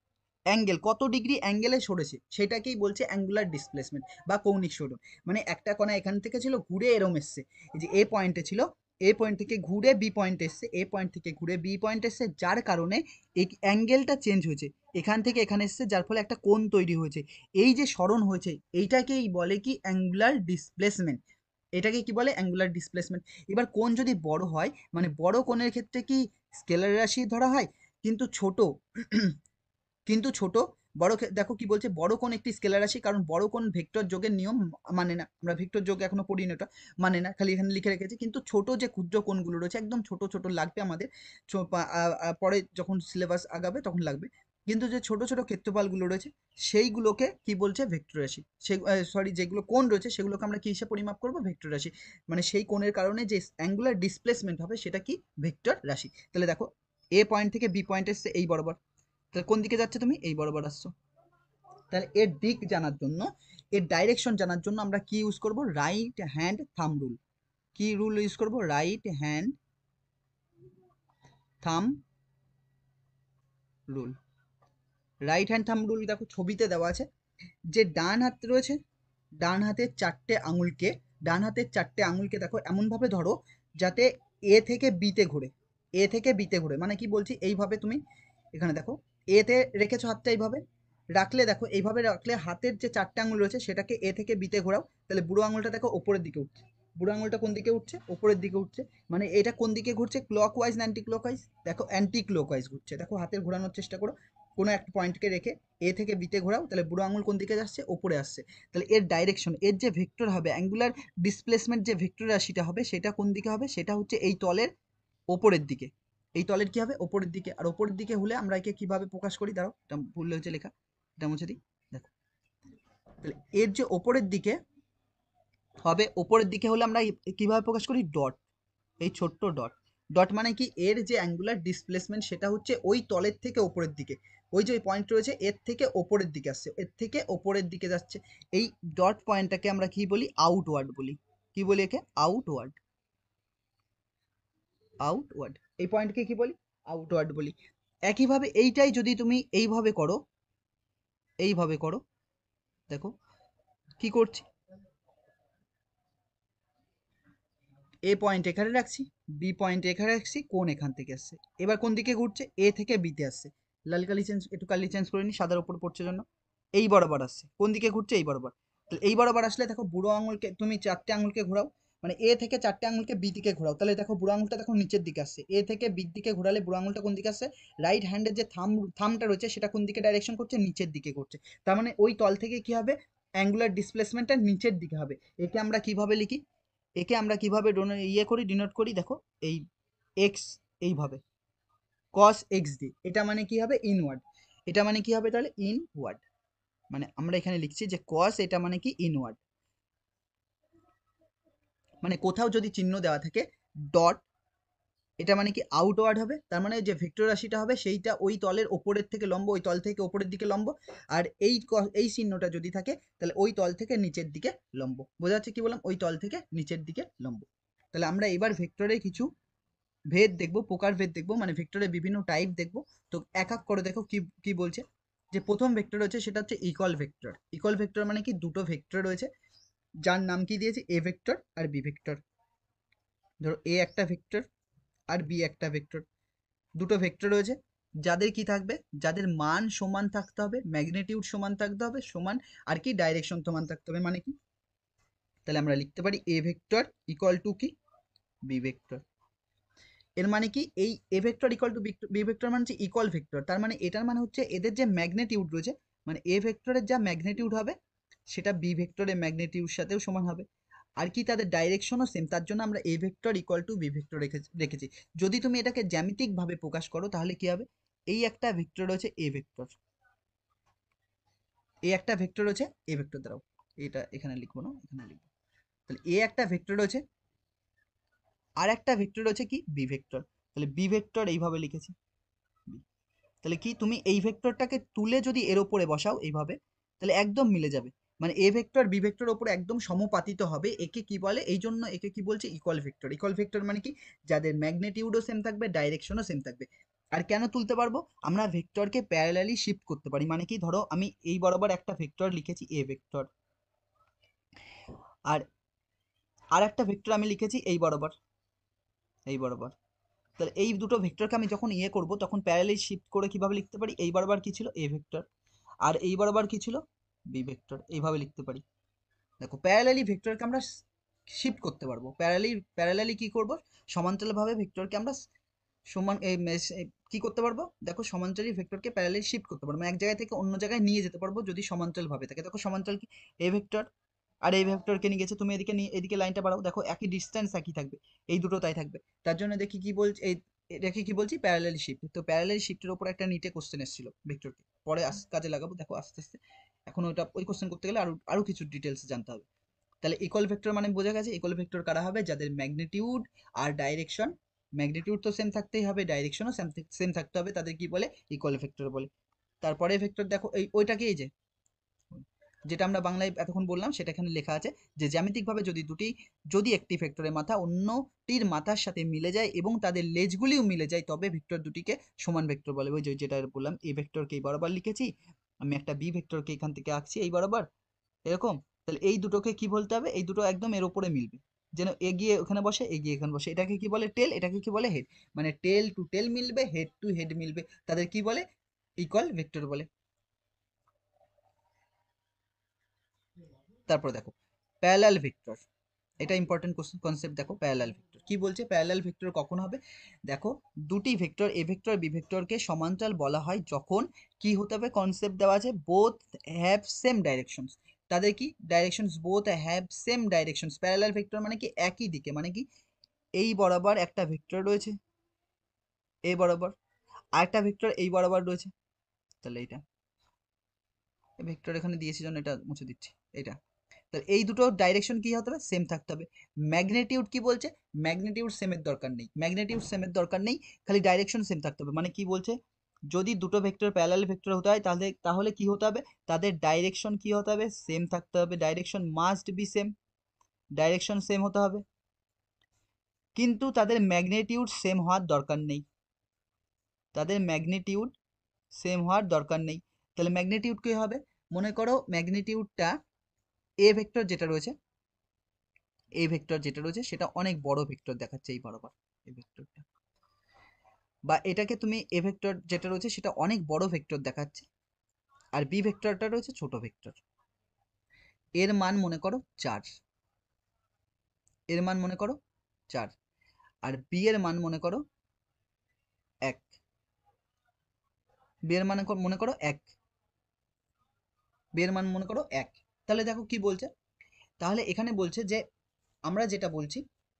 অ্যাঙ্গেল কত ডিগ্রি অ্যাঙ্গেলে সরেছে সেটাকেই বলছে অ্যাঙ্গুলার ডিসপ্লেসমেন্ট বা কৌণিক সরণ। মানে একটা কণা এখান থেকে ছিল, ঘুরে এরম এসছে, এই যে এ পয়েন্টে ছিল, এ পয়েন্ট থেকে ঘুরে বি পয়েন্ট এসছে, এ পয়েন্ট থেকে ঘুরে বি পয়েন্ট এসছে, যার কারণে এই অ্যাঙ্গেলটা চেঞ্জ হয়েছে, এখান থেকে এখানে এসছে, যার ফলে একটা কোণ তৈরি হয়েছে। এই যে সরণ হয়েছে এইটাকেই বলে কি? Angular displacement. এটাকে কি বলে? Angular displacement. এবার কোণ যদি বড় হয়, মানে বড় কোণের ক্ষেত্রে কি স্কেলার রাশি ধরা হয়? কিন্তু ছোট কিন্তু ছোট বড় দেখো কি বলছে, বড় কোণ একটি স্কেলার রাশি, কারণ বড় কোণ ভেক্টর যোগের নিয়ম মানে না, আমরা ভেক্টর যোগ এখনো পড়িনি, ওটা মানে না, খালি এখানে লিখে রেখেছি। কিন্তু ছোট যে ক্ষুদ্র কোণগুলো রয়েছে একদম ছোট ছোট লাগবে আমাদের, পরে যখন সিলেবাস আগাবে তখন লাগবে। কিন্তু যে ছোট ছোট ক্ষেত্রফলগুলো রয়েছে সেইগুলোকে কি বলছে? ভেক্টর রাশি। সেই সরি, যেগুলো কোণ রয়েছে সেগুলোকে আমরা কি হিসেবে পরিমাপ করবো? ভেক্টর রাশি। মানে সেই কোণের কারণে যে অ্যাঙ্গুলার ডিসপ্লেসমেন্ট হবে সেটা কি? ভেক্টর রাশি। তাহলে দেখো এ পয়েন্ট থেকে বি পয়েন্ট এসছে এই বরাবর, তাহলে কোন দিকে যাচ্ছে? তুমি এই বরাবর আসছো। তাহলে এর দিক জানার জন্য, এর ডাইরেকশন জানার জন্য আমরা কি ইউজ করব? রাইট হ্যান্ড থাম রুল। কি রুল ইউজ করব? রাইট হ্যান্ড থাম রুল। রাইট হ্যান্ড থাম রুল দেখো ছবিতে দেওয়া আছে, যে ডান হাত রয়েছে, ডান হাতের চারটে আঙুলকে, ডান হাতের চারটে আঙুলকে দেখো এমনভাবে ধরো যাতে এ থেকে বিতে ঘুরে, এ থেকে বিতে ঘুরে। মানে কি বলছি? এইভাবে তুমি এখানে দেখো এতে রেখেছো হাতটা, এইভাবে রাখলে, দেখো এইভাবে রাখলে হাতের যে চারটে আঙুল রয়েছে সেটাকে এ থেকে বিতে ঘোরাও, তাহলে বুড়ো আঙুলটা দেখো ওপরের দিকে উঠছে। বুড়ো আঙুলটা কোন দিকে উঠছে? ওপরের দিকে উঠছে। মানে এটা কোন দিকে ঘুরছে? ক্লক ওয়াইজ না অ্যান্টি ক্লক ওয়াইজ? দেখো অ্যান্টি ক্লক ওয়াইজ ঘুরছে। দেখো হাতের ঘোরানোর চেষ্টা করো, কোনো একটা পয়েন্টকে রেখে এ থেকে বিতে ঘোরাও, তাহলে বুড়ো আঙুল কোন দিকে যাচ্ছে? ওপরে আসছে। তাহলে এর ডাইরেকশন, এর যে ভেক্টর হবে, অ্যাঙ্গুলার ডিসপ্লেসমেন্ট যে ভেক্টর রাশিটা হবে সেটা কোন দিকে হবে? সেটা হচ্ছে এই তলের ওপরের দিকে। এই তলের কি হবে? ওপরের দিকে। আর ওপরের দিকে হলে আমরা একে কিভাবে প্রকাশ করি? দাঁড়াও, এটা ভুল হয়েছে লেখা, এটা মুছে দিই। দেখো তাহলে এর যে ওপরের দিকে হবে, ওপরের দিকে হলে আমরা কিভাবে প্রকাশ করি? ডট, এই ছোট্ট ডট। ডট মানে কি? এর যে অ্যাঙ্গুলার ডিসপ্লেসমেন্ট সেটা হচ্ছে ওই তলের থেকে ওপরের দিকে, ওই যে পয়েন্ট রয়েছে এর থেকে ওপরের দিকে আসছে, এর থেকে ওপরের দিকে যাচ্ছে। এই ডট পয়েন্টটাকে আমরা কি বলি? আউটওয়ার্ড বলি। কি বলি একে? আউটওয়ার্ড। আউটওয়ার্ড। এই পয়েন্টকে কি বলি? আউটওয়ার্ড বলি। একইভাবে এইটাই যদি তুমি এইভাবে করো, দেখো কি করছি, এ পয়েন্ট এখানে রাখছি, বি পয়েন্ট এখানে রাখছি, কোণ এখান থেকে আসছে, এবার কোন দিকে ঘুরছে, এ থেকে বিতে আসছে, লাল কালি চেঞ্জ, একটু কালি চেঞ্জ করে নি, সাদার উপর পড়ছে জন্য, এই বরাবর আসছে, কোন দিকে ঘুরছে, এই বরাবর। তাহলে এই বরাবর আসলে দেখো বুড়ো আঙুলকে তুমি চারটে আঙুলকে ঘোরাও, মানে এ থেকে চারটে আঙুলকে বি দিকে ঘোরাও, তাহলে দেখো বুড়ো আঙুলটা দেখো নিচের দিকে আসছে, এ থেকে বি দিকে ঘোরালে বুড়ো আঙুলটা কোন দিকে আসছে, রাইট হ্যান্ডের যে থামটা রয়েছে সেটা কোন দিকে ডাইরেকশন করছে, নিচের দিকে করছে। তার মানে ওই তল থেকে কি হবে, অ্যাঙ্গুলার ডিসপ্লেসমেন্টটা নিচের দিকে হবে। একে আমরা কিভাবে লিখি, একে আমরা কিভাবে ইয়ে করি, ডিনোট করি, দেখো এই এক্স, এইভাবে কস এক্স ডি, এটা মানে কি হবে, ইনওয়ার্ড, এটা মানে কি হবে তাহলে ইনওয়ার্ড, মানে আমরা এখানে লিখছি যে কস, এটা মানে কি ইনওয়ার্ড, মানে কোথাও যদি চিহ্ন দেওয়া থাকে ডট, এটা মানে কি আউটওয়ার্ড হবে, তার মানে যে ভেক্টর রাশিটা হবে সেইটা ওই তলের ওপরের থেকে লম্ব, ওই তল থেকে ওপরের দিকে লম্ব, আর এই চিহ্নটা যদি থাকে তাহলে ওই তল থেকে নিচের দিকে লম্ব। বোঝা যাচ্ছে কি বললাম, ওই তল থেকে নিচের দিকে লম্ব। তাহলে আমরা এবার ভেক্টরের কিছু ভেদ দেখবো, প্রকার ভেদ দেখবো, মানে ভেক্টরের বিভিন্ন টাইপ দেখবো। তো এক এক করে দেখো কি কি বলছে। যে প্রথম ভেক্টর রয়েছে সেটা হচ্ছে ইকুয়াল ভেক্টর। ইকুয়াল ভেক্টর মানে কি, দুটো ভেক্টর রয়েছে যার নাম কি দিয়েছি, এ ভেক্টর আর বি ভেক্টর। ধরো এ একটা ভেক্টর আর বি একটা ভেক্টর, দুটো ভেক্টর রয়েছে যাদের কি থাকবে, যাদের মান সমান থাকতে হবে, ম্যাগনিটিউড সমান থাকতে হবে, সমান আর কি ডাইরেকশন সমান থাকতে হবে, মানে কি, তাহলে আমরা লিখতে পারি এ ভেক্টর ইকুয়াল টু কি, বি ভেক্টর। এর মানে কি, এই a vector equal to B vector মানে হচ্ছে ইকুয়াল ভেক্টর, তার মানে এটার মানে হচ্ছে এদের যে ম্যাগনিটিউড রয়েছে, মানে এ ভেক্টরের যা ম্যাগনিটিউড হবে সেটা বি ভেক্টরের ম্যাগনিটিউড সাথেও সমান হবে, আর কি তাদের ডাইরেকশনও সেম, তার জন্য আমরা এ vector equal to B vector রেখেছি। যদি তুমি এটাকে জ্যামিতিক ভাবে প্রকাশ করো তাহলে কি হবে, এই একটা ভেক্টর রয়েছে এ ভেক্টর, এই একটা ভেক্টর রয়েছে এ ভেক্টর দ্বারাও, এটা এখানে লিখবো না, এখানে লিখবো, তাহলে এ একটা ভেক্টর রয়েছে, আর একটা ভেক্টর রয়েছে কি বি ভেক্টর, তাহলে বি ভেক্টর এইভাবে লিখেছি। তাহলে কি, তুমি এই ভেক্টরটাকে তুলে যদি এর ওপরে বসাও এইভাবে, তাহলে একদম মিলে যাবে, মানে এ ভেক্টর বি ভেক্টর ওপরে একদম সমাপাতিত হবে। একে কি বলে, এই জন্য একে কি বলছে, ইকুয়াল ভেক্টর। ইকুয়াল ভেক্টর মানে কি, যাদের ম্যাগনিটিউডও সেম থাকবে, ডাইরেকশনও সেম থাকবে। আর কেন তুলতে পারবো, আমরা ভেক্টরকে প্যারালালি শিফট করতে পারি, মানে কি, ধরো আমি এই বরাবর একটা ভেক্টর লিখেছি এ ভেক্টর, আর আর একটা ভেক্টর আমি লিখেছি এই বরাবর, এই বরাবর। তাহলে এই দুটো ভেক্টরকে আমি যখন ইয়ে করব তখন প্যারালালি শিফট করে কিভাবে লিখতে পারি, এই বরাবর কি ছিল, এ ভেক্টর, আর এই বরাবর কি ছিল, বি ভেক্টর, এইভাবে লিখতে পারি। দেখো প্যারালালি ভেক্টরকে আমরা শিফট করতে পারবো, প্যারালালি কি করব, সমান্তরালভাবে ভেক্টরকে আমরা সমান কি করতে পারবো, দেখো সমান্তরাল ভেক্টরকে প্যারালালি শিফট করতে পারবো, মানে এক জায়গা থেকে অন্য জায়গায় নিয়ে যেতে পারবো যদি সমান্তরাল ভাবে থাকে। দেখো সমান্তরাল কি, এ ভেক্টর আর এই ভেক্টরকে নিয়ে গেছে, তুমি এদিকে নিয়ে এদিকে লাইনটা বাড়াও, দেখো একই ডিস্টেন্স একই থাকবে, এই দুটো তাই থাকবে। তার জন্য দেখি কি বলছি, এই দেখি কি বলছি, প্যারালালি শিফট। তো প্যারালালি শিফটের উপর একটা নিটে কোশ্চেন এসেছিল ভেক্টরকে, পরে কাজে লাগাবো, দেখো আস্তে আস্তে। এখন ওইটা ওই কোশ্চেন করতে গেলে আরো আরো কিছু ডিটেলস জানতে হবে। তাহলে ইকুয়াল ভেক্টর মানে বোঝা গেছে, ইকুয়াল ভেক্টর কারা হবে, যাদের ম্যাগনিটিউড আর ডাইরেকশন, ম্যাগনিটিউড তো সেম থাকতেই হবে, ডাইরেকশনও সেম সেম থাকতে হবে, তাদের কি বলে, ইকুয়াল ভেক্টর বলে। তারপরে ভেক্টর দেখো, এই ওইটাকে, এই যে যেটা আমরা বাংলায় এতক্ষণ বললাম সেটা এখানে লেখা আছে, যে জ্যামিতিকভাবে যদি একটি ভেক্টরের মাথা অন্যটির মাথার সাথে মিলে যায় এবং তাদের লেজগুলিও মিলে যায়, তবে ভেক্টর দুটিকে সমান ভেক্টর বলে। ওই যে যেটা বললাম, এ ভেক্টরকে এই বরাবর লিখেছি, আমি একটা বি ভেক্টরকে এখান থেকে আঁকছি এই বরাবর, এরকম। তাহলে এই দুটোকে কি বলতে হবে, এই দুটো একদম এর উপরে মিলবে, যেন এগিয়ে ওখানে বসে, এগিয়ে এখানে বসে। এটাকে কি বলে, টেল, এটাকে কি বলে, হেড, মানে টেল টু টেল মিলবে, হেড টু হেড মিলবে, তাদের কি বলে, ইকুয়াল ভেক্টর বলে। তারপর দেখো প্যারালাল ভেক্টর, এটা ইম্পর্টেন্ট কনসেপ্ট। দেখো প্যারালাল ভেক্টর কি বলছে, প্যারালাল ভেক্টর কখন হবে, দেখো দুটি ভেক্টর এ ভেক্টর বি ভেক্টরকে সমান্তরাল বলা হয় যখন কি হতে হবে, কনসেপ্ট দেওয়া আছে, বোথ হ্যাভ সেম ডাইরেকশনস, তাদের কি directions, both have same directions. Parallel vector মানে কি, একই দিকে, মানে কি, এই বরাবর একটা ভেক্টর রয়েছে এই বরাবর, আর একটা ভেক্টর এই বরাবর রয়েছে, তাহলে এইটা ভেক্টর এখানে দিয়েছি জন্য এটা মুছে দিচ্ছি, এটা। তাহলে এই দুটো ডাইরেকশন কি হতে হবে, সেম থাকতে হবে। ম্যাগনিটিউড কি বলছে, ম্যাগনিটিউড সেমের দরকার নেই, ম্যাগনিটিউড সেমের দরকার নেই, খালি ডাইরেকশন সেম থাকতে হবে। মানে কি বলছে, যদি দুটো ভেক্টর প্যারালাল ভেক্টর হতে হয় তাহলে তাহলে কি হতে হবে, তাদের ডাইরেকশন কি হতে হবে, সেম থাকতে হবে, direction must be same, direction same হতে হবে, কিন্তু তাদের ম্যাগনিটিউড সেম হওয়ার দরকার নেই। তাদের ম্যাগনিটিউড সেম হওয়ার দরকার নেই। তাহলে ম্যাগনিটিউড কি হবে? মনে করো ম্যাগনিটিউডটা এ ভেক্টর যেটা রয়েছে, এ ভেক্টর যেটা রয়েছে সেটা অনেক বড় ভেক্টর দেখাচ্ছে এই বরাবর, এই ভেক্টরটা, বা এটাকে তুমি এ ভেক্টর যেটা রয়েছে সেটা অনেক বড় ভেক্টর দেখাচ্ছে, আর বি ভেক্টরটা রয়েছে ছোট ভেক্টর। এর মান মনে করো 4, এর মান মনে করো 4, আর বি এর মান মনে করো 1, বি এর মান মনে করো 1, বি এর মান মনে করো 1। তাহলে দেখো কি বলছে, তাহলে এখানে বলছে যে আমরা যেটা বলছি,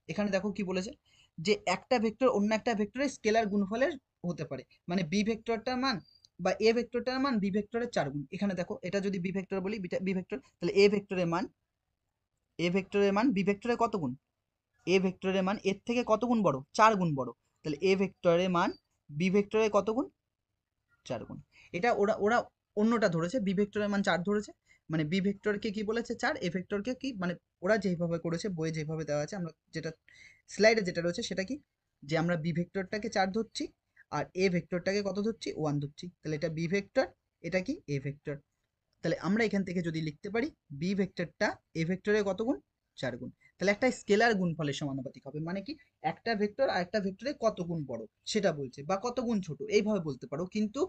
এখানে দেখো কি বলেছে, যে একটা ভেক্টর অন্য একটা ভেক্টরের স্কেলার গুণফলের হতে পারে, মানে বি ভেক্টরটার মান বা এ ভেক্টরটার মান বি ভেক্টরের 4 গুণ। এখানে দেখো এটা যদি বি ভেক্টর বলি, বি ভেক্টর, তাহলে এ ভেক্টরের মান, এ ভেক্টরের মান বি ভেক্টরের কত গুণ? এ ভেক্টরের মান এর থেকে কত গুণ বড়? 4 গুণ বড়। তাহলে এ ভেক্টরের মান বি ভেক্টরের কত গুণ? 4 গুণ। এটা ওরা ওরা অন্যটা ধরেছে, বি ভেক্টরের মান 4 ধরেছে, মানে বি ভেক্টরকে কি বলেছে 4, এ ভেক্টরকে কি, মানে ওরা যেভাবে করেছে বইয়ে যেভাবে দেওয়া আছে, আমরা যেটা স্লাইডে যেটা রয়েছে সেটা কি, যে আমরা বি ভেক্টরটাকে 4 ধরছি আর এ ভেক্টরটাকে কত ধরছি? 1 ধরছি। তাহলে এটা বি ভেক্টর, এটা কি এ ভেক্টর। তাহলে আমরা এখান থেকে যদি লিখতে পারি বি ভেক্টরটা এ ভেক্টরের কত গুণ? 4 গুণ। তাহলে একটা স্কেলার গুণফলের সমানুপাতিক হবে, মানে কি একটা ভেক্টর আর একটা ভেক্টরের কত গুণ বড় সেটা বলছে, বা কত গুণ ছোট এইভাবে বলতে পারো, কিন্তু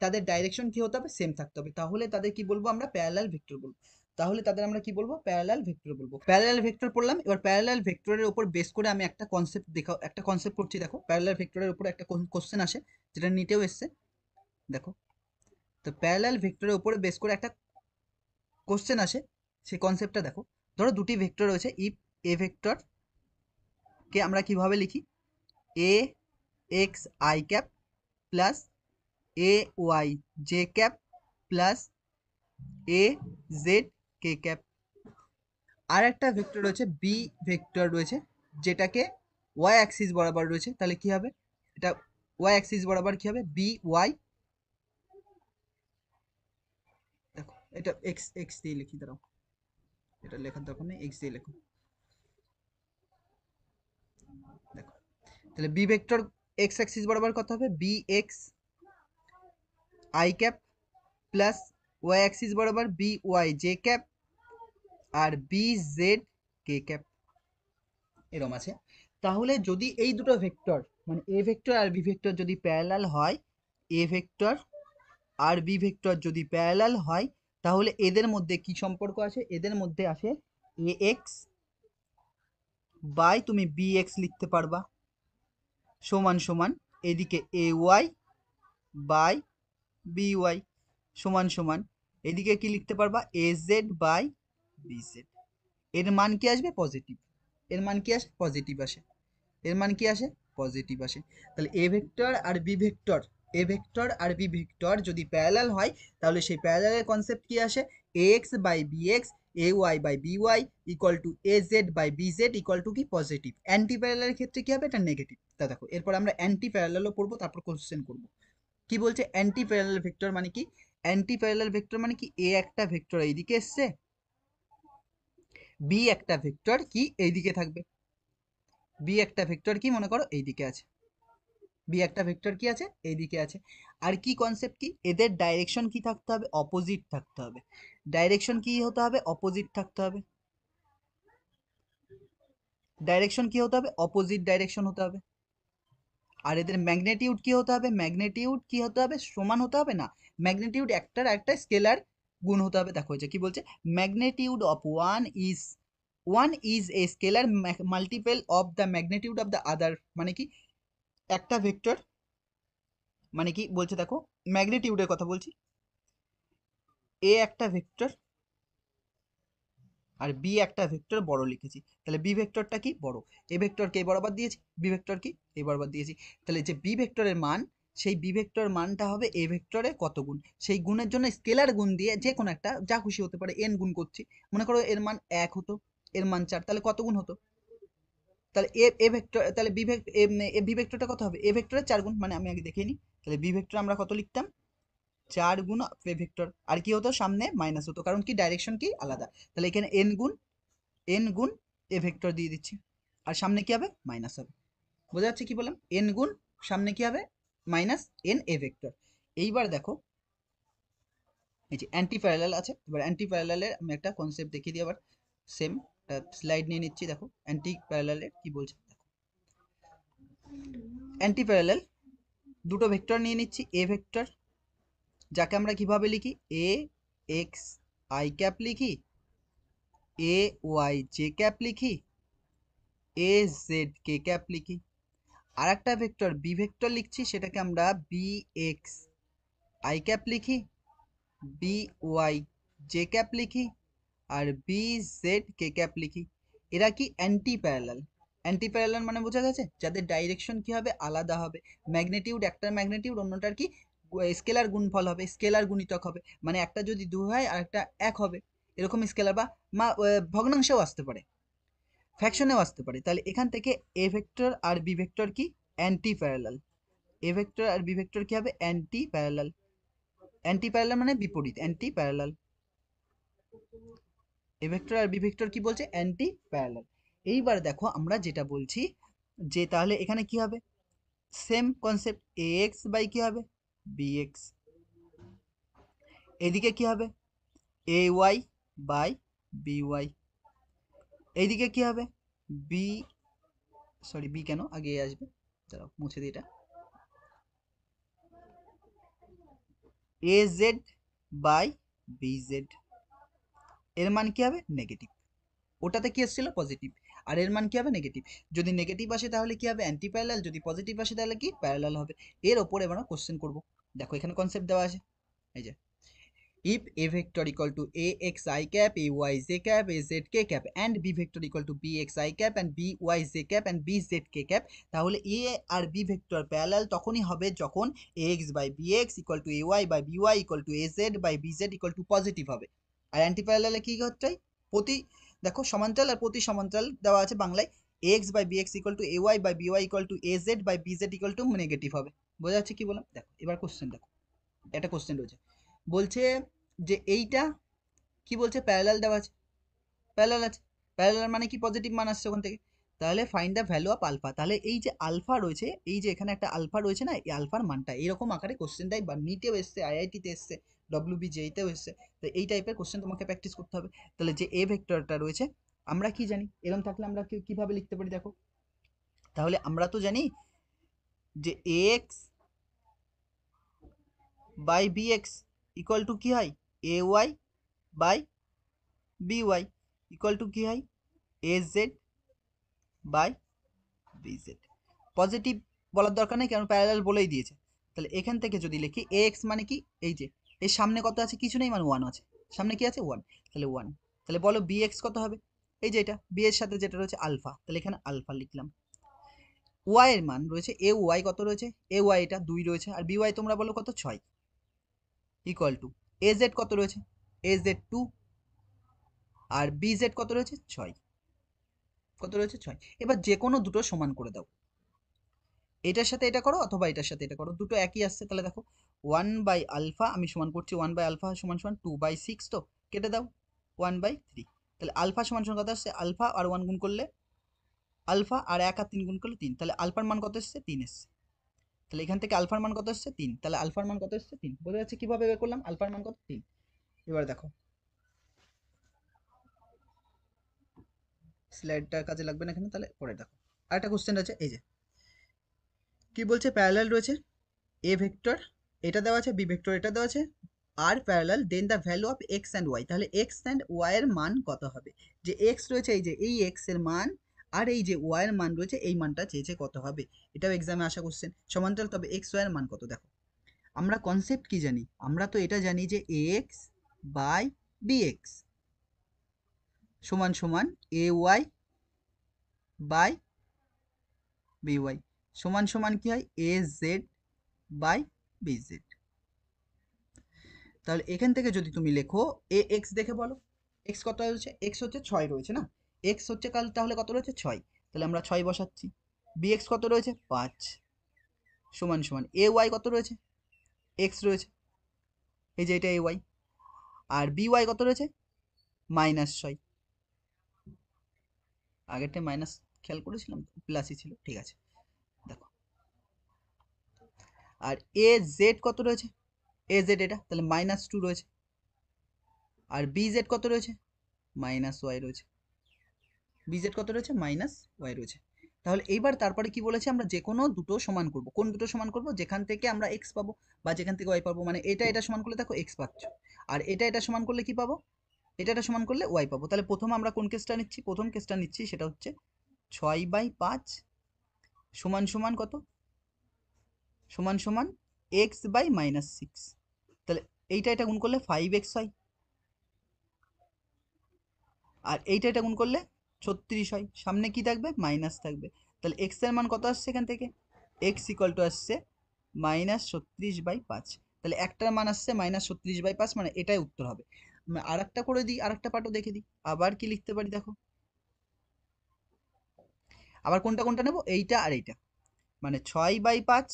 তাদের ডাইরেকশন কি হতে হবে? সেম থাকতে হবে। তাহলে তাদের কি বলবো? আমরা প্যারালাল ভেক্টর বলবো। তাহলে তাদের আমরা কি বলবো? প্যারালাল ভেক্টর বলবো। প্যারালাল ভেক্টর পড়লাম। এবার প্যারালাল ভেক্টরের উপর বেস করে আমি একটা কনসেপ্ট দেখাও, একটা কনসেপ্ট করছি। দেখো প্যারালাল ভেক্টরের উপর একটা কোশ্চেন আসে, যেটা নিটেও এসছে। দেখো, তো প্যারালাল ভেক্টরের উপরে বেস করে একটা কোশ্চেন আসে, সেই কনসেপ্টটা দেখো। ধরো দুটি ভেক্টর রয়েছে, ইফ এ ভেক্টর কে আমরা কিভাবে লিখি? A x I cap plus a y J cap plus a z K cap. আর একটা ভেক্টর রয়েছে বি ভেক্টর রয়েছে, যেটাকে ওয়াই অ্যাক্সিস বরাবর রয়েছে। তাহলে কি হবে? এটা ওয়াই অ্যাক্সিস বরাবর কি হবে? বি ওয়াই, দেখো এটা এক্স এক্স দিয়ে লিখি, দাঁড়াও এটা লেখার দরকার নেই, এক্স দিয়ে লেখো। দেখো, তাহলে বি ভেক্টর এক্স অ্যাক্সিস বরাবর কত হবে? B x I cap plus y axis বরাবর বি ওয়াই জে ক্যাপ আর বি জেড কে ক্যাপ, এরম আছে। তাহলে যদি এই দুটো ভেক্টর, মানে এ ভেক্টর আর বি ভেক্টর যদি প্যারালাল হয়, এ ভেক্টর আর বি ভেক্টর যদি প্যারালাল হয়, তাহলে এদের মধ্যে কি সম্পর্ক আছে? এদের মধ্যে আসে এ এক্স বাই তুমি বি এক্স লিখতে পারবা, সমান সমান এদিকে a y by b y, সমান সমান এদিকে কি লিখতে পারবা? A z by b z. এর মান কি আসবে? পজিটিভ। এর মান কি আসে? পজিটিভ আসে। এর মান কি আসে? পজিটিভ আসে। তাহলে এ ভেক্টর আর বি ভেক্টর, এ ভেক্টর আর বি ভেক্টর যদি প্যারালাল হয়, তাহলে সেই প্যারালালের কনসেপ্ট কি আসে? A x by b x, a y by b y equal to a z by b z equal to কি? পজিটিভ। অ্যান্টি প্যারালালের ক্ষেত্রে কি হবে? এটা নেগেটিভ। তা দেখো, এরপর আমরা অ্যান্টি প্যারালালও পড়বো, তারপর কোশ্চেন করবো। কি বলছে? অ্যান্টি প্যারালাল ভেক্টর মানে কি? অ্যান্টি প্যারালাল ভেক্টর মানে কি? এ একটা ভেক্টর এইদিকে এসছে, বি একটা ভেক্টর কি এইদিকে থাকবে, বি একটা ভেক্টর কি মনে করো এইদিকে আছে, বি একটা ভেক্টর কি আছে? এইদিকে আছে। আর কি কনসেপ্ট কি? এদের ডাইরেকশন কি থাকতে হবে? অপোজিট থাকতে হবে। ডাইরেকশন কি হতে হবে? অপোজিট থাকতে হবে। ডাইরেকশন কি হতে হবে? অপোজিট ডাইরেকশন হতে হবে। আর এদের ম্যাগনেটিউড কি হতে হবে? ম্যাগনেটিউড কি হতে হবে? সমান হতে হবে না, ম্যাগনেটিউড একটার একটা স্কেলার গুণ হতে হবে। দেখো হয়েছে কি বলছে? Magnitude of one is a scalar multiple of the magnitude of the other. মানে কি? একটা ভেক্টর, মানে কি বলছে দেখো, ম্যাগনিটিউডের কথা বলছি। এ একটা ভেক্টর আর বি একটা ভেক্টর বড় লিখেছি, তাহলে বি ভেক্টরটা কি? বড়। এ ভেক্টরকে এই বরাবর দিয়েছি, বি ভেক্টর কি এই বরাবর দিয়েছি। তাহলে যে বি ভেক্টরের মান, সেই বি ভেক্টর মানটা হবে এ ভেক্টরের কত গুণ। সেই গুণের জন্য স্কেলার গুণ দিয়ে যে কোনো একটা, যা খুশি হতে পারে, এন গুণ করছি। মনে করো এর মান 1 হতো, এর মান 4, তাহলে কত গুণ হতো? তাহলে এ এ ভেক্টর, তাহলে বি ভেক্টর, এ বি ভেক্টরটা কত হবে? এ ভেক্টরের 4 গুণ, মানে আমি আগে দেখে নিই। তাহলে বি ভেক্টর আমরা কত লিখতাম? 4 গুণ এ ভেক্টর। আর কি হতো? সামনে মাইনাস হতো, কারণ কি ডাইরেকশন কি আলাদা। তাহলে এখানে এন গুণ এ ভেক্টর দিয়ে দিচ্ছি, আর সামনে কি হবে? মাইনাস হবে। বোঝা যাচ্ছে কি বললাম? এন গুণ সামনে কি হবে? Minus N A vector. এইবার দেখো এই যে অ্যান্টি প্যারালাল আছে, এবার অ্যান্টি প্যারালালের আমি একটা কনসেপ্ট দেখিয়ে দিই আবার, সেম স্লাইড নিয়ে নিচ্ছি। দেখো অ্যান্টি প্যারালালের কি বলছে, অ্যান্টি প্যারালাল দুটো ভেক্টর নিয়ে নিচ্ছি, এ ভেক্টর যাকে আমরা কিভাবে লিখি, এ এক্স আই ক্যাপ লিখি, এ ওয়াই জে ক্যাপ লিখি, এ জেড কে ক্যাপ লিখি। আর একটা ভেক্টর বি ভেক্টর লিখছি, সেটাকে আমরা বি এক্স আই ক্যাপ লিখি, বি ওয়াই জে ক্যাপ লিখি, আর বি জেড কে ক্যাপ লিখি। এরা কি অ্যান্টি প্যারালাল। অ্যান্টি প্যারালাল মানে বোঝা গেছে, যাদের ডাইরেকশন কি হবে, আলাদা হবে। ম্যাগনেটিউড, একটার ম্যাগনেটিউড অন্যটার কি স্কেলার গুণফল হবে, স্কেলার গুণিতক হবে, মানে একটা যদি 2 হয় আর একটা 1 হবে, এরকম স্কেলার বা ভগ্নাংশেও আসতে পারে, ফ্র্যাকশনেও আসতে পারে। তাহলে এখান থেকে এ ভেক্টর আর বি ভেক্টর কি অ্যান্টি প্যারালাল, এ ভেক্টর আর বি ভেক্টর কি হবে অ্যান্টি প্যারালাল। অ্যান্টি প্যারালাল মানে বিপরীত, অ্যান্টি প্যারালাল। এ ভেক্টর আর বি ভেক্টর কি বলছে, অ্যান্টি প্যারালাল। এইবার দেখো আমরা যেটা বলছি যে তাহলে এখানে কি হবে, same concept, a x by কি হবে বি এক্স, এদিকে কি হবে a y by b y, এইদিকে কি হবে বি, সরি বি কেন আগে এ আসবে, দাঁড়াও মুছে দিই এটা, a z by b z. এর মান কি হবে নেগেটিভ, ওটাতে কি এসেছিল পজিটিভ, আর এর মান কি হবে নেগেটিভ। যদি নেগেটিভ আসে তাহলে কি হবে অ্যান্টি প্যারালাল, যদি পজিটিভ আসে তাহলে কি প্যারালাল হবে। এর ওপর এবার কোশ্চেন করব। দেখো এখানে কনসেপ্ট দেওয়া আছে, এই যে if a vector equal to ax I cap, ay j cap, az k cap and b vector equal to bx I cap and by j cap and bz k cap, তাহলে a আর b ভেক্টর প্যারালাল তখনই হবে যখন ax by bx equal to ay by by equal to az by bz equal to positive হবে। আর অ্যান্টি প্যারালালে কি করতে হয়, প্রতি দেখো সমান্তরাল আর প্রতি সমান্তরাল দেওয়া আছে বাংলায়, ax by bx equal to ay by by equal to az by bz equal to negative হবে। বোঝা যাচ্ছে কি বললাম। দেখো এবার কোশ্চেন দেখো, একটা কোশ্চেন রয়েছে, বলছে যে এইটা কি বলছে প্যারালাল দেওয়া আছে, প্যারালাল আছে, প্যারালাল মানে কি পজিটিভ মান আসছে ওখান থেকে। তাহলে find the value of alpha, তাহলে এই যে আলফা রয়েছে, এই যে এখানে একটা আলফা রয়েছে না, এই আলফার মানটা এরকম আকারে কোশ্চেন দেয়, বা নিটেও এসছে, আইআইটিতে এসছে, ডব্লিউবিজেইতেও এসছে। তো এই টাইপের কোশ্চেন তোমাকে প্র্যাকটিস করতে হবে। তাহলে যে এ ভেক্টরটা রয়েছে আমরা কি জানি, এরকম থাকলে আমরা কিভাবে লিখতে পারি দেখো, তাহলে আমরা তো জানি যে x by b x equal to কি হয় a y by b y equal to কি হয় a z by b z. Positive বলার দরকার নেই, কারণ প্যারালাল বলেই দিয়েছে। তাহলে এখান থেকে যদি লিখি এ এক্স মানে কি, এই যে এর সামনে কত আছে, কিছু নেই, মানে ওয়ান আছে, সামনে কি আছে ওয়ান, তাহলে ওয়ান। তাহলে বলো বি এক্স কত হবে, এই যে এটা বি এর সাথে যেটা রয়েছে আলফা, তাহলে এখানে আলফা লিখলাম। ওয়াই এর মান রয়েছে এ ওয়াই কত রয়েছে, এ ওয়াই এটা 2 রয়েছে, আর বি ওয়াই তোমরা বলো কত 6, ইকুয়াল টু এ জেড কত রয়েছে এ জেড 2, আর বি জেড কত রয়েছে 6, কত রয়েছে 6। এবার যে কোনো দুটো সমান করে দাও, এটার সাথে এটা করো অথবা এটার সাথে এটা করো, দুটো একই আসছে। তাহলে দেখো 1/α আমি সমান করছি 1/α সমান সমান 2/6, তো কেটে দাও 1/3। তাহলে আলফা সমান সমান কত আসছে, আলফা আর 1 গুণ করলে আলফা, আর 1 আর 3 গুণ করলে 3, তাহলে আলফার মান কত এসছে 3 এসছে। তাহলে এখান থেকে আলফার মান কত এসছে 3, তাহলে আলফার মান কত এসছে 3। বোঝা যাচ্ছে কিভাবে বের করলাম আলফার মান কত 3। এবার দেখো স্লাইডটা কাজে লাগবে না এখানে, তাহলে পরে দেখো আরেকটা কোশ্চেন আছে, এই যে কি বলছে প্যারালাল রয়েছে এ ভেক্টর এটা দেওয়া আছে, বি ভেক্টর এটা দেওয়া আছে, আর parallel then the value of x and y. তাহলে এক্স অ্যান্ড ওয়াই এর মান কত হবে, যে এক্স রয়েছে এই যে এই এক্স এর মান, আর এই যে ওয়াই এর মান রয়েছে এই মানটা চেয়েছে কত হবে। এটাও এক্সামে আসা কোশ্চেন সমান্তরাল, তবে এক্স ওয়াই এর মান কত। দেখো আমরা কনসেপ্ট কি জানি, আমরা তো এটা জানি যে এক্স বাই বি এক্স সমান সমান a y by b y সমান সমান কি হয় a z by b z. তাহলে এখান থেকে যদি তুমি লেখো এ এক্স দেখে বলো এক্স কত রয়েছে, এক্স হচ্ছে 6 রয়েছে না, এক্স হচ্ছে কাল তাহলে কত রয়েছে 6, তাহলে আমরা 6 বসাচ্ছি। বি এক্স কত রয়েছে 5 সমান সমান এ ওয়াই কত রয়েছে এক্স রয়েছে, এই যে এটা A Y, R B Y কত রয়েছে -6, আগেরটা মাইনাস খেয়াল করেছিলাম তো প্লাসই ছিল, ঠিক আছে। দেখো আর এ জেড কত রয়েছে, এ জেড এটা, তাহলে -2 রয়েছে। আর বি জেড কত রয়েছে, -y রয়েছে। বি জেড কত রয়েছে, -y রয়েছে। তাহলে এইবার তারপরে কি বলেছে, আমরা যে কোনো দুটো সমান করব। কোন দুটো সমান করব, যেখান থেকে আমরা এক্স পাবো বা যেখান থেকে ওয়াই পাবো। মানে এটা এটা সমান করলে দেখো এক্স পাচ্ছ, আর এটা এটা সমান করলে কি পাবো, এটা এটা সমান করলে ওয়াই পাবো। তাহলে প্রথম আমরা কোন কেসটা নিচ্ছি, প্রথম কেসটা নিচ্ছি, সেটা হচ্ছে 6/5 সমান সমান কত, সমান সমান x/-6। তাহলে এইটা এটা গুণ করলে 5x হয়, আর এইটা এটা গুণ করলে 36 হয়। সামনে কি থাকবে, মাইনাস থাকবে। তাহলে x এর মান কত আসছে এখান থেকে, x ইকুয়াল টু আসছে -36/5। তাহলে একটার মান আসছে -36/5, মানে এটাই উত্তর হবে। আর একটা করে দিই, আর একটা পার্টও দেখে দিই। আবার কি লিখতে পারি দেখো, আবার কোনটা কোনটা নেবো, এইটা আর এইটা। মানে 6/5,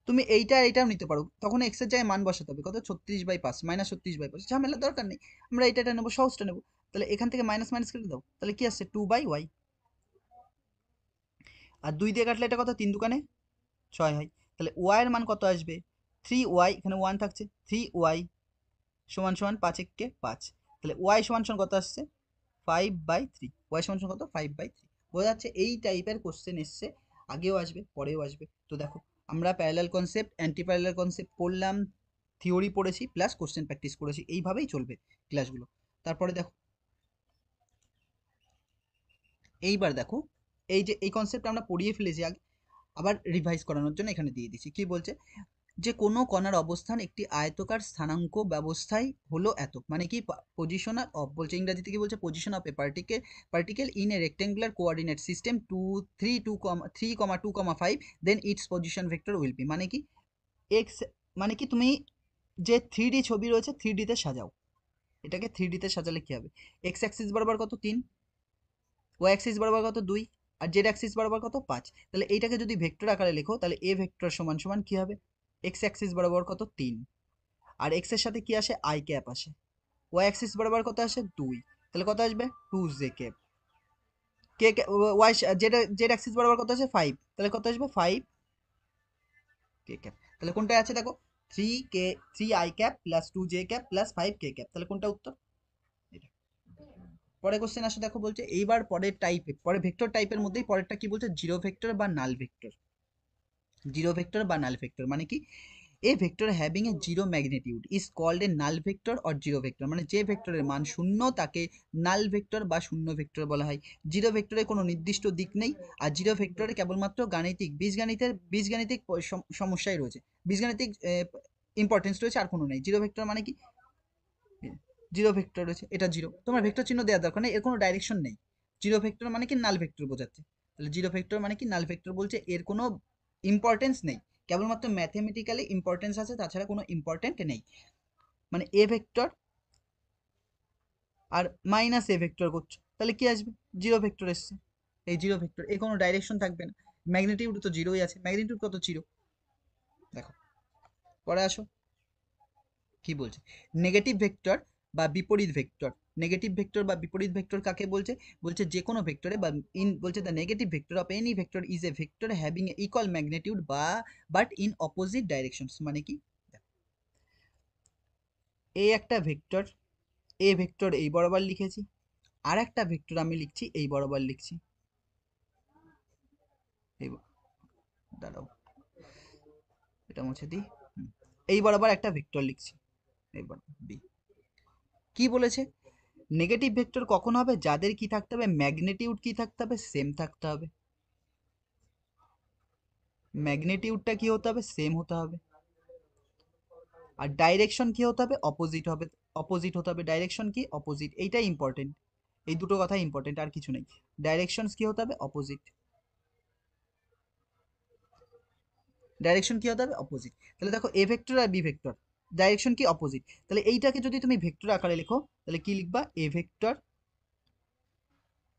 তুমি এইটা আর এইটাও নিতে পারো, তখন এক্স এর জায়গায় মান বসাতে হবে কত, 36/5, -36/5, ঝামেলা দরকার নেই। আমরা এইটা নেবো, সহজটা নেবো। তাহলে এখান থেকে মাইনাস মাইনাস কেটে দাও, তাহলে কি আসছে 2/y। আর 2 দিয়ে কাটলে এটা কত, 3 দুকানে 6 হয়। তাহলে ওয়াই এর মান কত আসবে, 3y, এখানে 1 থাকছে, 3y সমান সমান 5 একে 5। তাহলে ওয়াই সমান সমান কত আসছে, 5/3। ওয়াই সমান সমান কত, 5/3। বোঝা যাচ্ছে এই টাইপের কোশ্চেন এসছে, আগেও আসবে পরেও আসবে। তো দেখো, আমরা parallel concept, anti parallel concept পড়লাম, থিওরি পড়েছি, প্লাস কোশ্চেন প্র্যাকটিস করেছি, এইভাবেই চলবে ক্লাসগুলো। তারপরে দেখো, এইবার দেখো, এই যে এই কনসেপ্ট আমরা পড়িয়ে ফেলেছি আগে, আবার রিভাইজ করানোর জন্য এখানে দিয়ে দিচ্ছি। কি বলছে, যে কোনো কণার অবস্থান একটি আয়তকার স্থানাঙ্ক ব্যবস্থায় হলো এত, মানে কি, পজিশনাল অফ বলছে, ইংরেজিতে কি বলছে, position of a particle in a rectangular coordinate system 3,2,5, then its position vector will be. মানে কি, এক্স, মানে কি তুমি যে 3D ছবি রয়েছে 3D তে সাজাও, এটাকে 3D তে সাজালে কি হবে, এক্স অ্যাক্সিস বরাবর কত 3, ওয়াই অ্যাক্সিস বরাবর কত 2, আর জেড অ্যাক্সিস বরাবর কত 5। তাহলে এইটাকে যদি ভেক্টর আকারে লেখো, তাহলে এ ভেক্টর সমান সমান কি হবে, এক্স অ্যাক্সিস বরাবর কত 3, আর এক্স এর সাথে কি আসে, আই ক্যাপ আসে, ওয়াই অ্যাক্সিস বরাবর কত আসে 2, তাহলে কত আসবে 2 জে ক্যাপ, কে ওয়াই জেড জেড অ্যাক্সিস বরাবর কত আসে 5, তাহলে কত আসবে 5 কে ক্যাপ। তাহলে কোনটা আছে দেখো, 3 I cap plus 2 j cap plus 5 K cap, তাহলে কোনটা উত্তর, এটা। পরে কোশ্চেন আসে দেখো, বলছে এইবার পরের টাইপে, পরে ভেক্টর টাইপের মধ্যেই পরেরটা কি বলছে, জিরো ভেক্টর বা নাল ভেক্টর। জিরো ভেক্টর বা নাল ভেক্টর মানে কি, a vector having a zero magnitude is called a null vector or zero vector. মানে যে ভেক্টরের মান শূন্য তাকে নাল ভেক্টর বা শূন্য ভেক্টর বলা হয়। জিরো ভেক্টরের কোনো নির্দিষ্ট দিক নেই, আর জিরো ভেক্টরে কেবলমাত্র গাণিতিক বীজগাণিতিক সমস্যাই রয়েছে, বীজগাণিতিক ইম্পর্টেন্স রয়েছে, আর কোনো নেই। জিরো ভেক্টর মানে কি, জিরো ভেক্টর রয়েছে, এটা জিরো, তোমার ভেক্টর চিহ্ন দেওয়ার দরকার নেই, এর কোনো ডাইরেকশন নেই। জিরো ভেক্টর মানে কি, নাল ভেক্টর বোঝাচ্ছে। তাহলে জিরো ভেক্টর মানে কি, নাল ভেক্টর বলছে এর কোনো ইম্পর্টেন্স নেই, কেবলমাত্র ম্যাথমেটিক্যালি ইম্পর্টেন্স আছে, তাছাড়া কোনো ইম্পর্টেন্ট নেই। মানে এ ভেক্টর আর মাইনাস এ ভেক্টর করছো, তাহলে কি আসবে, জিরো ভেক্টর এসছে। এই জিরো ভেক্টর, এর কোনো ডাইরেকশন থাকবে না, ম্যাগনিটিউড তো জিরোই আছে, ম্যাগনিটিউড কত, জিরো। দেখো, পরে আসো, কি বলছে, নেগেটিভ ভেক্টর বা বিপরীত ভেক্টর। নেগেটিভ ভেক্টর বা বিপরীত ভেক্টর কাকে বলছে, বলছে যে কোনো ভেক্টরে বা ইন, বলছে the negative vector of any vector is a vector having A equal magnitude বা বাট ইন অপোজিট ডাইরেকশনস। মানে কি, এই একটা ভেক্টর, এ ভেক্টর এই বরাবর লিখেছি, আর একটা ভেক্টর আমি লিখছি এই বরাবর লিখছি, এই দাঁড়াও, এটা মুছে দিই, এই বরাবর একটা ভেক্টর লিখছি, এবার বি। কি বলেছে, নেগেটিভ ভেক্টর কখন হবে, যাদের কি থাকতে হবে, ম্যাগনিটিউড কি থাকতে হবে, সেম থাকতে হবে। ম্যাগনিটিউডটা কি হতে হবে, সেম হতে হবে। আর ডাইরেকশন কি হতে হবে, অপোজিট হবে, অপোজিট হতে হবে। ডাইরেকশন কি, অপোজিট, এইটাই ইম্পর্টেন্ট, এই দুটো কথাই ইম্পর্টেন্ট, আর কিছু নেই। ডাইরেকশন কি হতে হবে, অপোজিট, ডাইরেকশন কি হতে হবে, অপোজিট। তাহলে দেখো, এ ভেক্টর আর বি ভেক্টর ডাইরেকশন কি, অপোজিট। তাহলে এইটাকে যদি তুমি ভেক্টর আকারে লেখো, তাহলে কি লিখবা, এ ভেক্টর,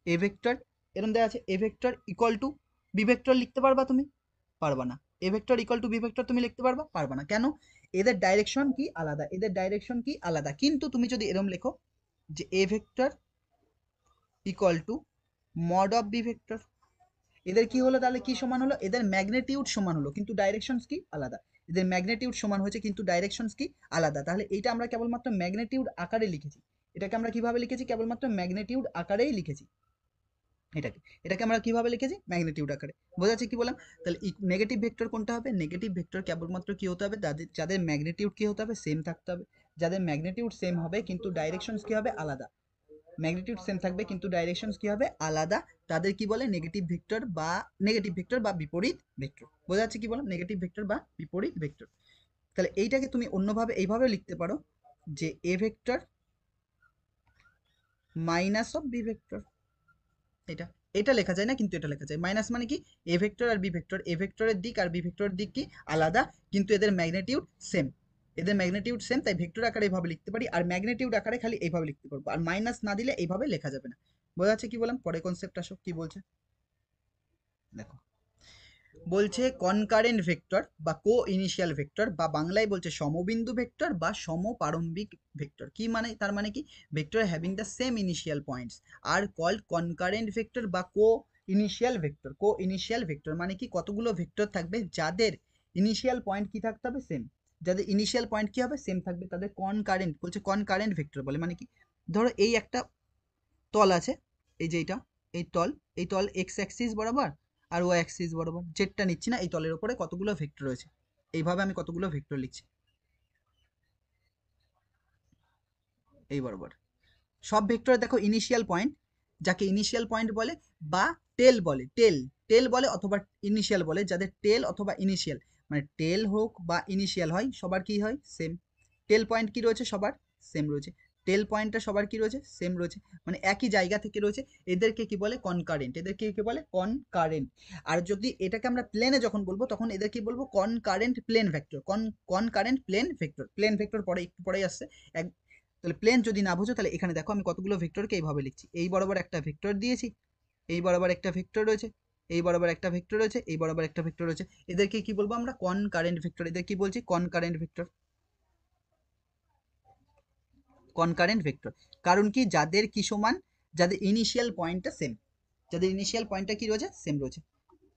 এ ভেক্টর এরকম দেওয়া আছে, A vector equal to B vector লিখতে পারবা তুমি, পারবা না। A vector equal to B vector তুমি লিখতে পারবা, পারবা না। কেন, এদের ডাইরেকশন কি আলাদা, এদের ডাইরেকশন কি আলাদা। কিন্তু তুমি যদি এরকম লেখো যে A vector equal to mod of B vector, এদের কি হলো তাহলে, কি সমান হলো, এদের ম্যাগনেটিউড সমান হলো কিন্তু ডাইরেকশনস কি আলাদা। এদের ম্যাগনেটিউড সমান হয়েছে কিন্তু ডাইরেকশনস কি আলাদা। তাহলে এইটা আমরা কেবলমাত্র ম্যাগনেটিউড আকারে লিখেছি। এটাকে আমরা কিভাবে লিখেছি, কেবলমাত্র ম্যাগনেটিউড আকারেই লিখেছি। এটাকে এটাকে আমরা কিভাবে লিখেছি, ম্যাগনিটিউড আকারে। বোঝা যাচ্ছে কি বললাম। তাহলে নেগেটিভ ভেক্টর কোনটা হবে, নেগেটিভ ভেক্টর কেবলমাত্র কি হতে হবে, যাদের যাদের ম্যাগনিটিউড কি হতে হবে, সেম থাকতে হবে। যাদের ম্যাগনিটিউড সেম হবে কিন্তু ডাইরেকশনস কি হবে আলাদা, ম্যাগনিটিউড সেম থাকবে কিন্তু ডাইরেকশনস কি হবে আলাদা, তাদের কি বলে, নেগেটিভ ভেক্টর বা বিপরীত ভেক্টর। বোঝা যাচ্ছে কি বললাম, নেগেটিভ ভেক্টর বা বিপরীত ভেক্টর। তাহলে এইটাকে তুমি অন্যভাবে এইভাবে লিখতে পারো যে A vector minus of B vector. এটা এটা লেখা যায় না, কিন্তু এটা লেখা যায়। মাইনাস মানে কি, এ ভেক্টর আর বি ভেক্টর, এ ভেক্টরের দিক আর বি ভেক্টরের দিক কি আলাদা, কিন্তু এদের ম্যাগনিটিউড সেম। এদের ম্যাগনিটিউড সেম, তাই ভেক্টর আকারে এইভাবে লিখতে পারি, আর ম্যাগনিটিউড আকারে খালি এইভাবে লিখতে পারবো, আর মাইনাস না দিলে এইভাবে লেখা যাবে না। বোঝা যাচ্ছে কি বললাম। পরে কনসেপ্ট আসো, কি বলছে দেখো। বলছে কনকারেন্ট ভেক্টর বা কো ইনিশিয়াল ভেক্টর, বা বাংলায় বলছে সমবিন্দু ভেক্টর বা সমপারম্বিক ভেক্টর। কি মানে, তার মানে কি, vector having the same initial points are called concurrent vector বা co initial vector. Co initial vector মানে কি, কতগুলো ভেক্টর থাকবে যাদের ইনিশিয়াল পয়েন্ট কি থাকতে হবে, সেম। যাদের ইনিশিয়াল পয়েন্ট কি হবে, সেম থাকবে, তাদের কনকারেন্ট বলছে, কনকারেন্ট ভেক্টর বলে। মানে কি, ধরো এই একটা তল আছে, এই যে এইটা, এই তল, এই তল এক্স অ্যাক্সিস বরাবর আর ওয়াই অ্যাক্সিস বরাবর, জেডটা নিচ্ছি না, এই তলের উপরে কতগুলো ভেক্টর রয়েছে, এইভাবে আমি কতগুলো ভেক্টর লিখছি এই বরাবর। সব ভেক্টরে দেখো ইনিশিয়াল পয়েন্ট, যাকে ইনিশিয়াল পয়েন্ট বলে বা টেল বলে, টেল টেল বলে অথবা ইনিশিয়াল বলে, যাদের টেল অথবা ইনিশিয়াল, মানে টেল হোক বা ইনিশিয়াল হয়, সবার কি হয়, সেম। টেল পয়েন্ট কি রয়েছে, সবার সেম রয়েছে। টেল পয়েন্টটা সবার কি রয়েছে, সেম রয়েছে, মানে একই জায়গা থেকে রয়েছে। এদেরকে কি বলে, কনকারেন্ট। এদেরকে কি বলে, কনকারেন্ট। আর যদি এটাকে আমরা প্লেনে যখন বলবো, তখন এদের কি বলবো, concurrent plane vector. Concurrent plane vector, plane vector পরে একটু পরেই আসছে। তাহলে প্লেন যদি না বুঝো, তাহলে এখানে দেখো আমি কতগুলো ভেক্টরকে এইভাবে লিখছি। এই বরাবর একটা ভেক্টর দিয়েছি, এই বরাবর একটা ভেক্টর রয়েছে, এই বরাবর একটা ভেক্টর রয়েছে, এই বরাবর একটা ভেক্টর রয়েছে। এদেরকে কি বলবো আমরা, কনকারেন্ট ভেক্টর। এদের কি বলছি, কনকারেন্ট ভেক্টর। কনকারেন্ট ভেক্টর কারণ কি, যাদের কি সমান, যাদের ইনিশিয়াল পয়েন্টটা সেম, যাদের ইনিশিয়াল পয়েন্টটা কি রয়েছে, সেম রয়েছে।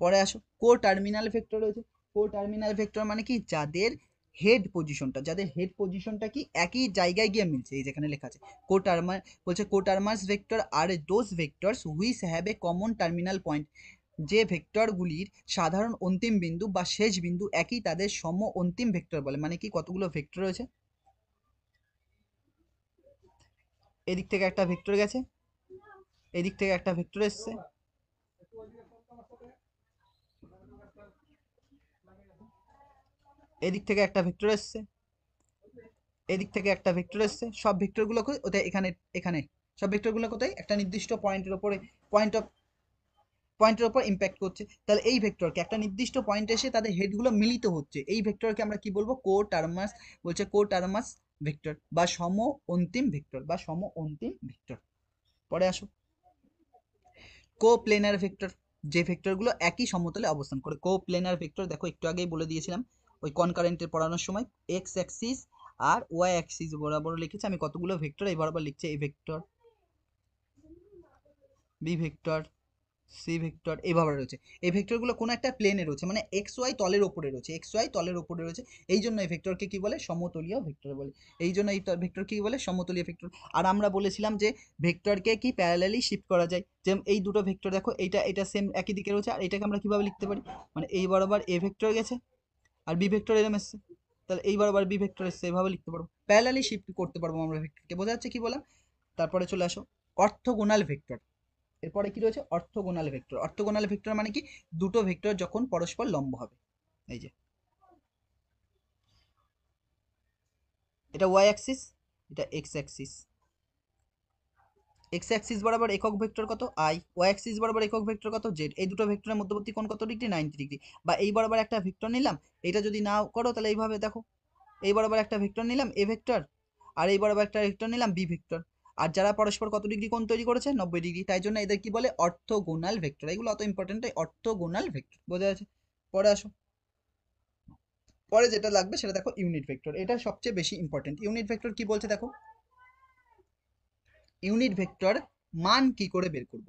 পরে আসো, কো টার্মিনাল ভেক্টর রয়েছে। কো টার্মিনাল ভেক্টর মানে কি, যাদের হেড পজিশনটা, যাদের হেড পজিশনটা কি একই জায়গায় গিয়ে মিলছে, এই যেখানে লেখা আছে কোটার্মার। বলছে coterminous vector are those vectors which have a common terminal point. যে ভেক্টরগুলির সাধারণ অন্তিম বিন্দু বা শেষ বিন্দু একই, তাদের সম অন্তিম ভেক্টর বলে। মানে কি, কতগুলো ভেক্টর রয়েছে, এদিক থেকে একটা ভেক্টর গেছে, এদিক থেকে একটা ভেক্টর এসছে, এদিক থেকে একটা ভেক্টর এসছে, এদিক থেকে একটা ভেক্টর এসছে। সব ভেক্টরগুলো ওটা এখানে, এখানে সব ভেক্টরগুলো কোথায়, একটা নির্দিষ্ট পয়েন্টের উপরে, পয়েন্ট অফ পয়েন্টের উপর ইম্প্যাক্ট করছে। তাহলে এই ভেক্টরকে একটা নির্দিষ্ট পয়েন্টে এসে তাদের হেডগুলো মিলিত হচ্ছে, এই ভেক্টরকে আমরা কি বলবো, কো টার্মাস। বলছে কো টার্মাস ভেক্টর বা সম অন্তিম ভেক্টর, বা সম অন্তিম ভেক্টর। পরে আসো, কো প্লেনার ভেক্টর, যে ভেক্টরগুলো একই সমতলে অবস্থান করে। কো প্লেনার ভেক্টর দেখো, একটু আগেই বলে দিয়েছিলাম ওই কনকারেন্টের পড়ানোর সময়, এক্স অ্যাক্সিস আর ওয়াই অ্যাক্সিস বরাবর লিখেছি আমি কতগুলো ভেক্টর, এই বরাবর লিখছে A vector, B vector, C vector, এইভাবে রয়েছে। এই ভেক্টরগুলো কোনো একটা প্লেনে রয়েছে, মানে এক্স ওয়াই তলের ওপরে রয়েছে, এক্স ওয়াই তলের ওপরে রয়েছে। এই জন্য এই ভেক্টরকে কি বলে, সমতলীয় ভেক্টর বলে। এই জন্য এই ভেক্টর কি বলে, সমতলীয় ভেক্টর। আর আমরা বলেছিলাম যে ভেক্টরকে কি প্যারালালি শিফট করা যায়। যেমন এই দুটো ভেক্টর দেখো, এইটা এটা সেম একই দিকে রয়েছে, আর এটাকে আমরা কিভাবে লিখতে পারি, মানে এই বরাবর এ ভেক্টর গেছে আর বি ভেক্টর এরম এসছে, তাহলে এই বরাবর বি ভেক্টর এসছে, এইভাবে লিখতে পারবো, প্যারালালি শিফট করতে পারবো আমরা ভেক্টরকে। বোঝা যাচ্ছে কি বললাম। তারপরে চলে আসো অর্থোগোনাল ভেক্টর। এরপরে কি রয়েছে, অর্থোগোনাল ভেক্টর। অর্থোগোনাল ভেক্টর মানে কি, দুটো ভেক্টর যখন পরস্পর লম্ব হবে। এই যে এটা ওয়াই অ্যাক্সিস, এটা এক্স অ্যাক্সিস। এক্স অ্যাক্সিস বরাবর একক ভেক্টর কত, আই। ওয়াই অ্যাক্সিস বরাবর একক ভেক্টর কত, জেড। এই দুটো ভেক্টরের মধ্যবর্তী কোণ কত ডিগ্রি, 90 ডিগ্রি। বা এই বরাবর একটা ভেক্টর নিলাম, এটা যদি না করো তাহলে এইভাবে দেখো, এই বরাবর একটা ভেক্টর নিলাম এ ভেক্টর, আর এই বরাবর একটা ভেক্টর নিলাম বি ভেক্টর, আর যারা পরস্পর কত ডিগ্রি কোণ তৈরি করেছে, 90 ডিগ্রি। তাই জন্য এদের কি বলে, অর্থোগোনাল ভেক্টর। এগুলো অত ইম্পর্টেন্ট, অর্থোগোনাল ভেক্টর। বোঝা যাচ্ছে। পরে আসো, পরে যেটা লাগবে সেটা দেখো, ইউনিট ভেক্টর। এটা সবচেয়ে বেশি ইম্পর্টেন্ট। ইউনিট ভেক্টর কি বলছে দেখো, ইউনিট ভেক্টর মান কি করে বের করব।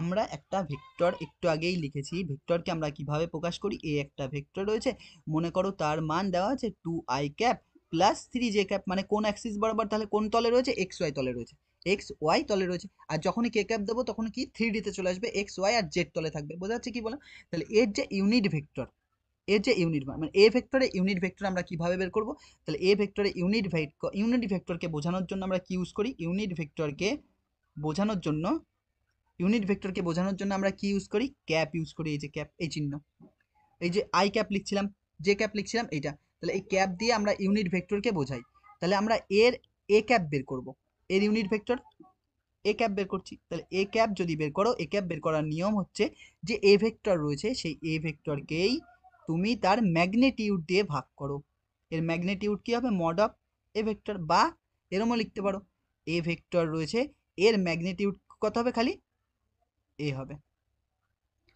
আমরা একটা ভেক্টর একটু আগেই লিখেছি, ভেক্টরকে আমরা কিভাবে প্রকাশ করি। এ একটা ভেক্টর রয়েছে, মনে করো তার মান দেওয়া আছে 2i cap plus 3j cap, মানে কোন অ্যাক্সিস বরাবর, তাহলে কোন তলে রয়েছে, এক্স ওয়াই তলে রয়েছে, এক্স ওয়াই তলে রয়েছে। আর যখনই কে ক্যাপ দেবো তখন কি 3D তে চলে আসবে, এক্স ওয়াই আর জেড তলে থাকবে। বোঝা যাচ্ছে কি বললাম? তাহলে এর যে ইউনিট ভেক্টর, এর যে ইউনিট মানে এ ভেক্টরে ইউনিট ভেক্টর আমরা কিভাবে বের করব। তাহলে এ ভেক্টরে ইউনিট ভেক্টরকে বোঝানোর জন্য আমরা কি ইউজ করি, বোঝানোর জন্য ইউনিট ভেক্টরকে বোঝানোর জন্য আমরা কি ইউজ করি, ক্যাপ ইউজ করি। এই যে ক্যাপ, এই চিহ্ন, এই যে আই ক্যাপ লিখছিলাম, যে ক্যাপ লিখছিলাম এইটা, তাহলে এই ক্যাপ দিয়ে আমরা ইউনিট ভেক্টরকে বোঝাই। তাহলে আমরা এর এ ক্যাপ বের করব, এর ইউনিট ভেক্টর এ ক্যাপ বের করছি। তাহলে এ ক্যাপ যদি বের করো, এ ক্যাপ বের করার নিয়ম হচ্ছে যে এ ভেক্টর রয়েছে, সেই এ ভেক্টরকেই তুমি তার ম্যাগনেটিউড দিয়ে ভাগ করো। এর ম্যাগনেটিউড কি হবে, মড অফ এ ভেক্টর, বা এরমও লিখতে পারো, এ ভেক্টর রয়েছে, এর ম্যাগনেটিউড কত হবে, খালি এ হবে,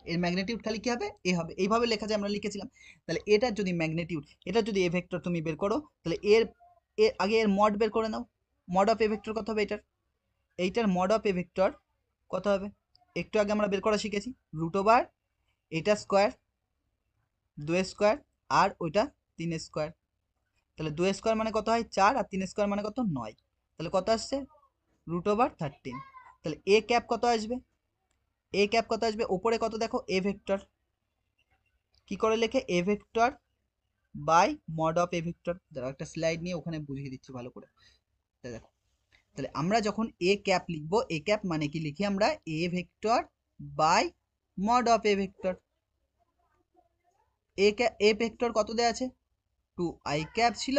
এর ম্যাগনেটিউড খালি কি হবে, এ হবে। এইভাবে লেখা যায়, আমরা লিখেছিলাম। তাহলে এটার যদি ম্যাগনেটিউড, এটা যদি এ ভেক্টর তুমি বের করো, তাহলে এর এর আগে এর মড বের করে নাও। মড অফ এ ভেক্টর কত হবে, এইটার মড অফ এ ভেক্টর কত হবে, একটু আগে আমরা বের করা শিখেছি, রুট ওভার এটা স্কোয়ার, 2 স্কোয়ার, আর ওইটা 3 স্কোয়ার। তাহলে 2 স্কোয়ার মানে কত হয় 4, আর 3 স্কোয়ার মানে কত 9। তাহলে কত আসছে, রুট ওভার 13। তাহলে এ ক্যাপ কত আসবে, এ ক্যাপ কত আসবে, ওপরে কত দেখো এ ভেক্টর, কি করে লেখে, A vector by mod of A vector. দাঁড়াও একটা স্লাইড নিয়ে ওখানে বুঝিয়ে দিচ্ছি ভালো করে। দেখো, তাহলে আমরা যখন এ ক্যাপ লিখবো, এ ক্যাপ মানে কি লিখি আমরা, এ vector by mod of A vector. A vector কত দেওয়া আছে, 2i ক্যাপ ছিল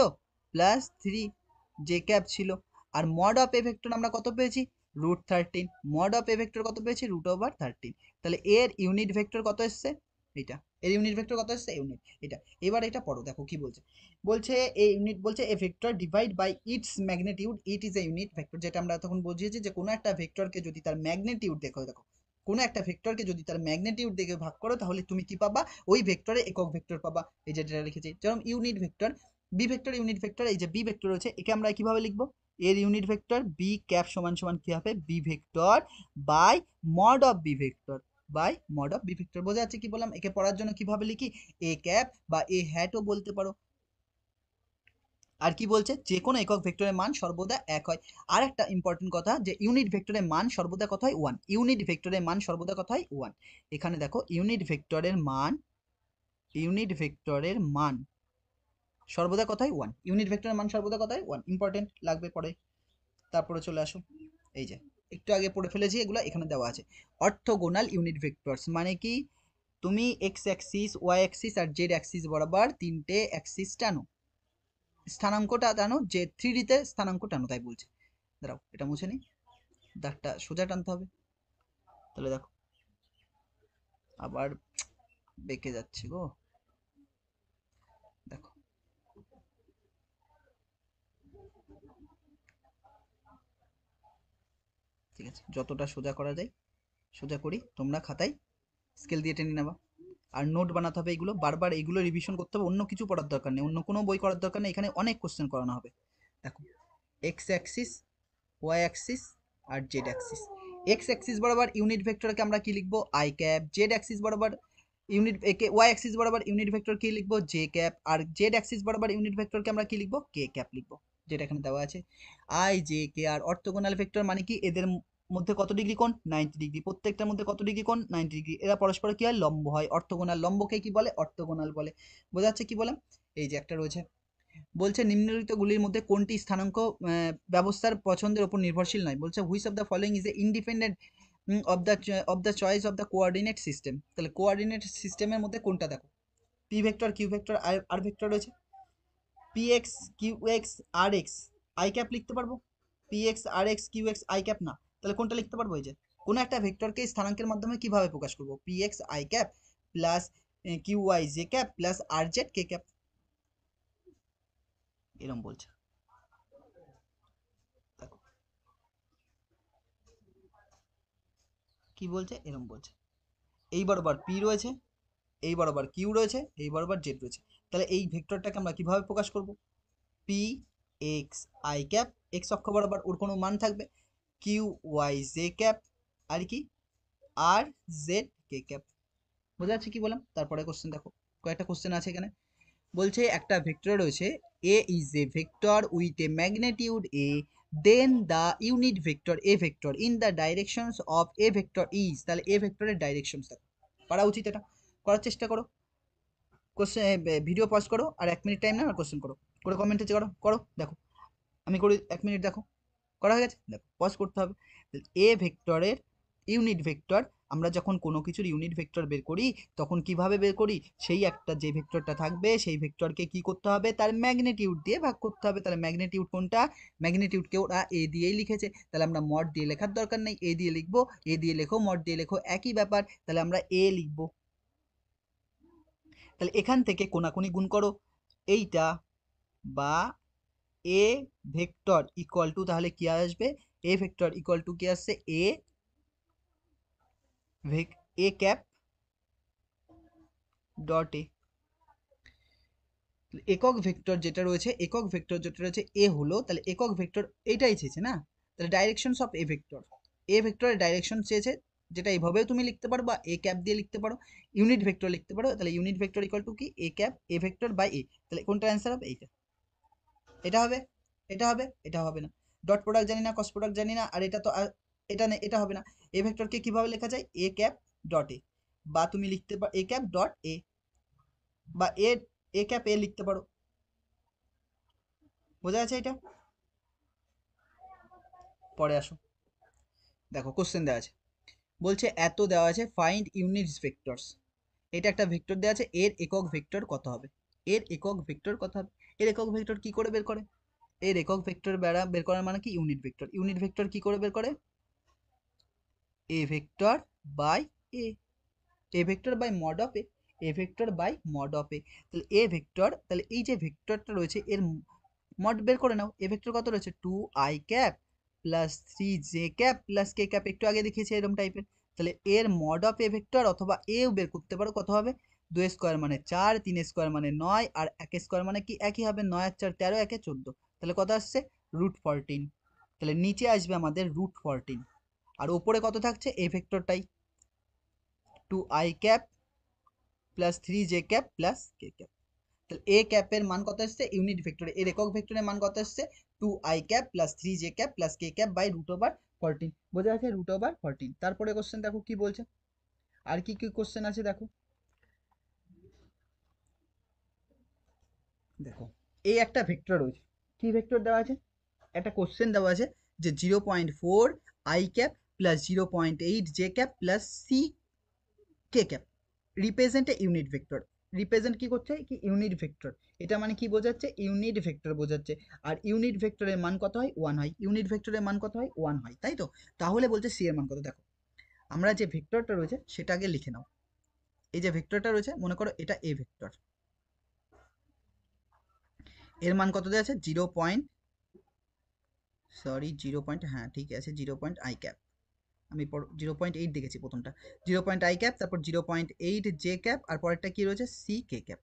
প্লাস 3j ক্যাপ ছিল, আর মড অফ এ ভেক্টর আমরা কত পেয়েছি, √13। মড অফ এ ভেক্টর কত পেয়েছি, √13। তাহলে এর ইউনিট ভেক্টর কত এসছে, এইটা, এর ইউনিট ভেক্টর কত এসছে, ইউনিট এটা। এবার এটা পড়ো, দেখো কি বলছে, বলছে এ ইউনিট, বলছে A vector divide by its magnitude, it is a unit vector, যেটা আমরা তখন বুঝিয়েছি যে কোনো একটা ভেক্টরকে যদি তার ম্যাগনিটিউড দেখো, দেখো কোনো একটা ভেক্টরকে যদি তার ম্যাগনিটিউড দেখে ভাগ করো, তাহলে তুমি কি পাবা, ওই ভেক্টরে একক ভেক্টর পাবা। এই যেটা লিখেছি, যেমন unit vector, B vector unit vector, এই যে বি ভেক্টর রয়েছে, একে আমরা কিভাবে লিখবো, এর ইউনিট ভেক্টর বি ক্যাপ সমান সমান কি হবে, B vector by mod of B vector, by mod of B vector. বোঝা যাচ্ছে কি বললাম? একে পড়ার জন্য কিভাবে লিখি, এ ক্যাপ বা এ হ্যাটও বলতে পারো। আর কি বলছে, যে কোনো একক ভেক্টরের মান সর্বদা এক হয়। আর একটা ইম্পর্টেন্ট কথা, যে ইউনিট ভেক্টরের মান সর্বদা কত হয়, 1। ইউনিট ভেক্টরের মান সর্বদা কত হয়, 1। এখানে দেখো ইউনিট ভেক্টরের মান, ইউনিট ভেক্টরের মান সর্বদা কত হয়, 1। ইউনিট ভেক্টরের মান সর্বদা কত হয়, 1। ইম্পর্টেন্ট লাগবে পরে। তারপরে চলে আসো, এই যে একটু আগে পড়ে ফেলেছি এগুলো, এখানে দেওয়া আছে। অর্থোগোনাল ইউনিট ভেক্টরস মানে কি, তুমি এক্স অ্যাক্সিস, ওয়াই অ্যাক্সিস আর জেড অ্যাক্সিস বরাবর তিনটে অ্যাক্সিস টানো, স্থানাঙ্কটা টানো, যে 3D তে স্থানাঙ্ক টানো, তাই বলছে। দাঁড়াও এটা মুছে নিই, দাগটা সোজা টানতে হবে। তাহলে দেখো আবার বেঁকে যাচ্ছে গো, দেখো ঠিক আছে, যতটা সোজা করা যায় সোজা করি, তোমরা খাতায় স্কেল দিয়ে টেনে নেবা। আর নোট বানাতে হবে, এগুলো বারবার এইগুলো রিভিশন করতে হবে, অন্য কিছু পড়ার দরকার নেই, অন্য কোনো বই করার দরকার নেই, এখানে অনেক কোশ্চেন করানো হবে। দেখো এক্স অ্যাক্সিস, ওয়াই অ্যাক্সিস আর জেড অ্যাক্সিস। এক্স অ্যাক্সিস বরাবর ইউনিট ভেক্টরকে আমরা কি লিখবো, আই ক্যাপ। জেড অ্যাক্সিস বরাবর ইউনিট একে, ওয়াই অ্যাক্সিস বরাবর ইউনিট ভেক্টর কি লিখবো, জে ক্যাপ। আর জেড অ্যাক্সিস বরাবর ইউনিট ভেক্টরকে আমরা কি লিখবো, কে ক্যাপ লিখবো, যেটা এখানে দেওয়া আছে। I J K. আর অর্থোগোনাল ভেক্টর মানে কি, এদের মধ্যে কত ডিগ্রি কোণ, 90 ডিগ্রি, প্রত্যেকটার মধ্যে কত ডিগ্রি কোণ, 90 ডিগ্রি, এরা পরস্পর কি হয়, লম্ব হয়। অর্থোগোনাল, লম্বকে কি বলে, অর্থোগোনাল বলে। বোঝা যাচ্ছে কি বললাম? এই যে একটা রয়েছে, বলছে নিম্নলিখিতগুলির মধ্যে কোনটি স্থানাঙ্ক ব্যবস্থার পছন্দের উপর নির্ভরশীল নয়। বলছে which of the following is a independent of the choice of the coordinate system. তাহলে কোঅর্ডিনেট সিস্টেমের মধ্যে কোনটা, দেখো P vector, Q vector, R vector রয়েছে, P X Q X R X I cap লিখতে পারবো, P X R X Q X I cap না, তাহলে কোনটা লিখতে পারবো, এই যে কোনো একটা ভেক্টরকে স্থানাঙ্কের মাধ্যমে কিভাবে প্রকাশ করবো, P X I cap plus Q Y J cap plus R Z K cap, এরকম বলছে। দেখো কি বলছে, এরকম বলছে। এই বরাবর পি রয়েছে, এই বরাবর কিউ রয়েছে, এই বরাবর জেড রয়েছে। তাহলে এই ভেক্টরটাকে আমরা কিভাবে প্রকাশ করব, P X I cap, x অক্ষ বরাবর ওর কোনো মান থাকবে, কিউ ওয়াই জে ক্যাপ, আর কি আর জেড কে ক্যাপ। বোঝা যাচ্ছে কি বললাম? তারপরে কোশ্চেন দেখো, কয়েকটা কোশ্চেন আছে এখানে। বলছে একটা ভেক্টর রয়েছে, a is a vector with a magnitude a, then the unit vector A vector in the directions of A vector is. তাহলে এ ভেক্টরের ডাইরেকশনস দেখো, পারা উচিত এটা, করার চেষ্টা করো। কোশ্চেন ভিডিও পজ করো আর 1 মিনিট টাইম নাও আর কোশ্চেন করো, করে কমেন্টে করো, করো দেখো, আমি করি 1 মিনিট, দেখো করা হয়ে গেছে, দেখো পজ করতে হবে। এ ভেক্টরের ইউনিট ভেক্টর, আমরা যখন কোনো কিছুর ইউনিট ভেক্টর বের করি তখন কিভাবে বের করি, সেই একটা যে ভেক্টরটা থাকবে সেই ভেক্টরকে কি করতে হবে, তার ম্যাগনিটিউড দিয়ে ভাগ করতে হবে। তাহলে ম্যাগনিটিউড কোনটা, ম্যাগনিটিউডকে ওরা এ দিয়েই লিখেছে, তাহলে আমরা মড দিয়ে লেখার দরকার নেই, এ দিয়ে লিখবো, এ দিয়ে লেখো মড দিয়ে লেখো একই ব্যাপার, তাহলে আমরা এ লিখবো। তাহলে এখান থেকে কোনাকুনি গুণ করো, এইটা বা এ ভেক্টর ইকুয়াল টু, তাহলে কি আসবে, এ ভেক্টর ইকুয়াল টু কি আসছে, এ ক্যাপ ডট এ। একক ভেক্টর যেটা রয়েছে, একক ভেক্টর যেটা রয়েছে এ হলো, তাহলে একক ভেক্টর এইটাই চেয়েছে না, তাহলে directions of A vector, a ভেক্টরের ডাইরেকশন চেয়েছে, যেটা এইভাবেও তুমি লিখতে পারো বা এ ক্যাপ দিয়ে লিখতে পারো, ইউনিট ভেক্টর লিখতে পারো। তাহলে ইউনিট ভেক্টর ইকুয়াল টু কি, A cap A vector by এ। তাহলে কোনটা অ্যান্সার হবে, এইটা, এটা হবে, এটা হবে, এটা হবে না। ডট প্রোডাক্ট জানি না, ক্রস প্রোডাক্ট জানি না, আর এটা তো এটা এটা হবে না। এ ভেক্টরকে কিভাবে লেখা যায়, এ ক্যাপ ডট এ, বা তুমি লিখতে পারো এ ক্যাপ ডট এ, বা এ ক্যাপ এ লিখতে পারো। বোঝা যাচ্ছে এটা? পরে আসো, দেখো কোশ্চেন দেওয়া আছে, বলছে এত দেওয়া আছে, ফাইন্ড ইউনিটস ভেক্টরস। এটা একটা ভেক্টর দেওয়া আছে, এর একক ভেক্টর কত হবে, এর একক ভেক্টর কত হবে। এর একক ভেক্টর কি করে বের করে, এর একক ভেক্টর বের করার মানে কি, ইউনিট ভেক্টর। ইউনিট ভেক্টর কি করে বের করে, a vector by a, a vector by mod of a, a vector by mod of a. তাহলে এ ভেক্টর, তাহলে এই যে ভেক্টরটা রয়েছে এর মড বের করে নাও। এ ভেক্টর কত রয়েছে, 2i cap plus 3j cap plus কে ক্যাপ, একটু আগে দেখিয়েছি এরকম টাইপের। তাহলে এর মড অফ এ ভেক্টর অথবা এও বের করতে পারো, কত হবে, 2 স্কোয়ার মানে 4, 3 স্কোয়ার মানে 9, আর 1 স্কোয়ার মানে কি একই হবে, 9 আর 4 13, 1 14। তাহলে কত আসছে, √14। তাহলে নিচে আসবে আমাদের √14, আর ওপরে কত থাকছে, এ ভেক্টরটাই, 2i cap plus 3j cap plus কে ক্যাপ। তাহলে এ ক্যাপের মান কত আসছে, ইউনিট ভেক্টরে এর একক ভেক্টরের মান কত আসছে, 2i cap plus 3j cap plus K cap by √14। বোঝা যাচ্ছে, √14। তারপরে কোশ্চেন দেখো কি বলছে, আর কি কি কোশ্চেন আছে দেখো, দেখো এই একটা ভেক্টর রয়েছে, কি ভেক্টর দেওয়া আছে, একটা কোশ্চেন দেওয়া আছে যে 0.4 I cap plus 0.8 J cap plus C K cap represent a unit vector. Represent কি করছে, কি ইউনিট ভেক্টর, এটা মানে কি বোঝাচ্ছে, ইউনিট ভেক্টর বোঝাচ্ছে। আর ইউনিট ভেক্টরের মান কত হয়, 1 হয়, ইউনিট ভেক্টরের মান কত হয়, 1 হয়, তাই তো। তাহলে বলছে সি এর মান কত, দেখো আমরা যে ভেক্টরটা রয়েছে সেটা আগে লিখে নাও। এই যে ভেক্টরটা রয়েছে, মনে করো এটা এ ভেক্টর, এর মান কত দেওয়া আছে, 0. হ্যাঁ ঠিক আছে, 0.i ক্যাপ, আমি 0.8 দেখেছি প্রথমটা, 0.i ক্যাপ, তারপর 0.8 জে ক্যাপ, আর পরেরটা কি রয়েছে, সি কে ক্যাপ,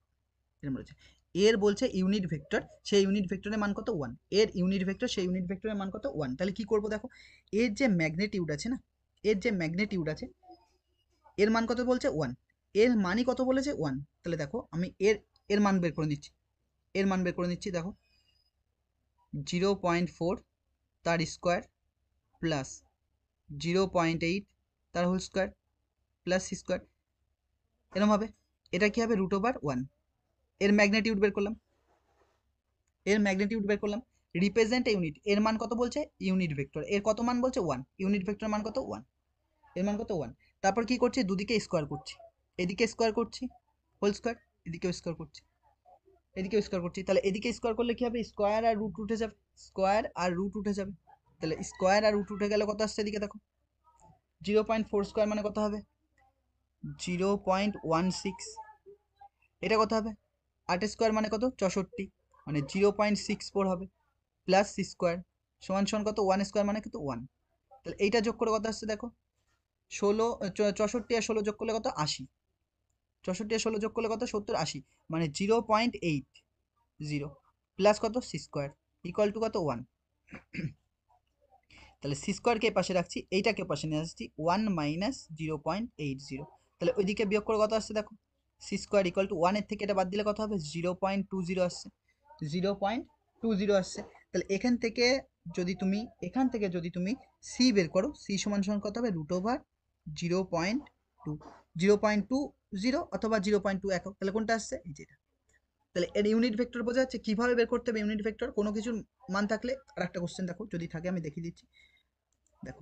এরকম রয়েছে। এর বলছে ইউনিট ভেক্টর, সেই ইউনিট ভেক্টরের মান কত, 1, এর ইউনিট ভেক্টর সেই ইউনিট ভেক্টরের মান কত, 1। তাহলে কি করব দেখো, এর যে ম্যাগনিটিউড আছে না, এর যে ম্যাগনিটিউড আছে, এর মান কত বলছে, 1, এর মানই কত বলেছে, 1। তাহলে দেখো আমি এর মান বের করে নিচ্ছি, এর মান বের করে নিচ্ছি, দেখো 0.4 তার স্কোয়ার প্লাস 0.8 তার whole square plus C square, এরকম হবে। এটা কি হবে, √1। এর ম্যাগনিটিউড বের করলাম, এর ম্যাগনিটিউড বের করলাম, রিপ্রেজেন্ট ইউনিট, এর মান কত বলছে, ইউনিট ভেক্টর এর কত মান বলছে, 1, ইউনিট ভেক্টর মান কত, 1, এর মান কত, 1। তারপর কি করছি, দুদিকে স্কোয়ার করছি, এদিকে স্কোয়ার করছি হোল স্কোয়ার, এদিকেও স্কোয়ার করছি, এদিকেও স্কোয়ার করছি। তাহলে এদিকে স্কোয়ার করলে কি হবে, স্কোয়ার আর রুট উঠে যাবে, স্কোয়ার আর রুট উঠে যাবে। তাহলে স্কোয়ার আর রুট উঠে গেলে কত আসছে, এদিকে দেখো 0.4 স্কোয়ার মানে কত হবে, 0.16। এটা কত হবে, 8 স্কোয়ার মানে কত, 64, মানে 0.64 হবে, প্লাস সি স্কোয়ার সমান সমান কত, 1 স্কোয়ার মানে কিন্তু 1। তাহলে এইটা যোগ করে কত আসছে দেখো, 64 আর 16 যোগ করলে কত, 80, 64 আর 16 যোগ করলে কত, 70, 80, মানে 0.80 প্লাস কত, সি স্কোয়ার ইকুয়াল টু কত, 1। তাহলে সি স্কোয়ারকে পাশে রাখছি, এইটাকে পাশে নিয়ে আসছি 1 মাইনাস 0.80, তাহলে ওইদিকে বিয়োগ করে কত আসছে দেখো, সি স্কোয়ার ইকুয়াল টু 1 এর থেকে এটা বাদ দিলে কত হবে 0.20 আসছে, 0.20 আসছে। তাহলে এখান থেকে যদি তুমি সি বের করো, সি সমান সমান কত হবে রুট ওভার 0.2, 0.20 অথবা 0.2 একক, তাহলে কোনটা আসছে এই যেটা। তাহলে এর ইউনিট ভেক্টর বোঝা যাচ্ছে কিভাবে বের করতে হবে ইউনিট ভেক্টর, কোনো কিছুর মান থাকলে। আর একটা কোশ্চেন দেখো যদি থাকে আমি দেখিয়ে দিচ্ছি, দেখো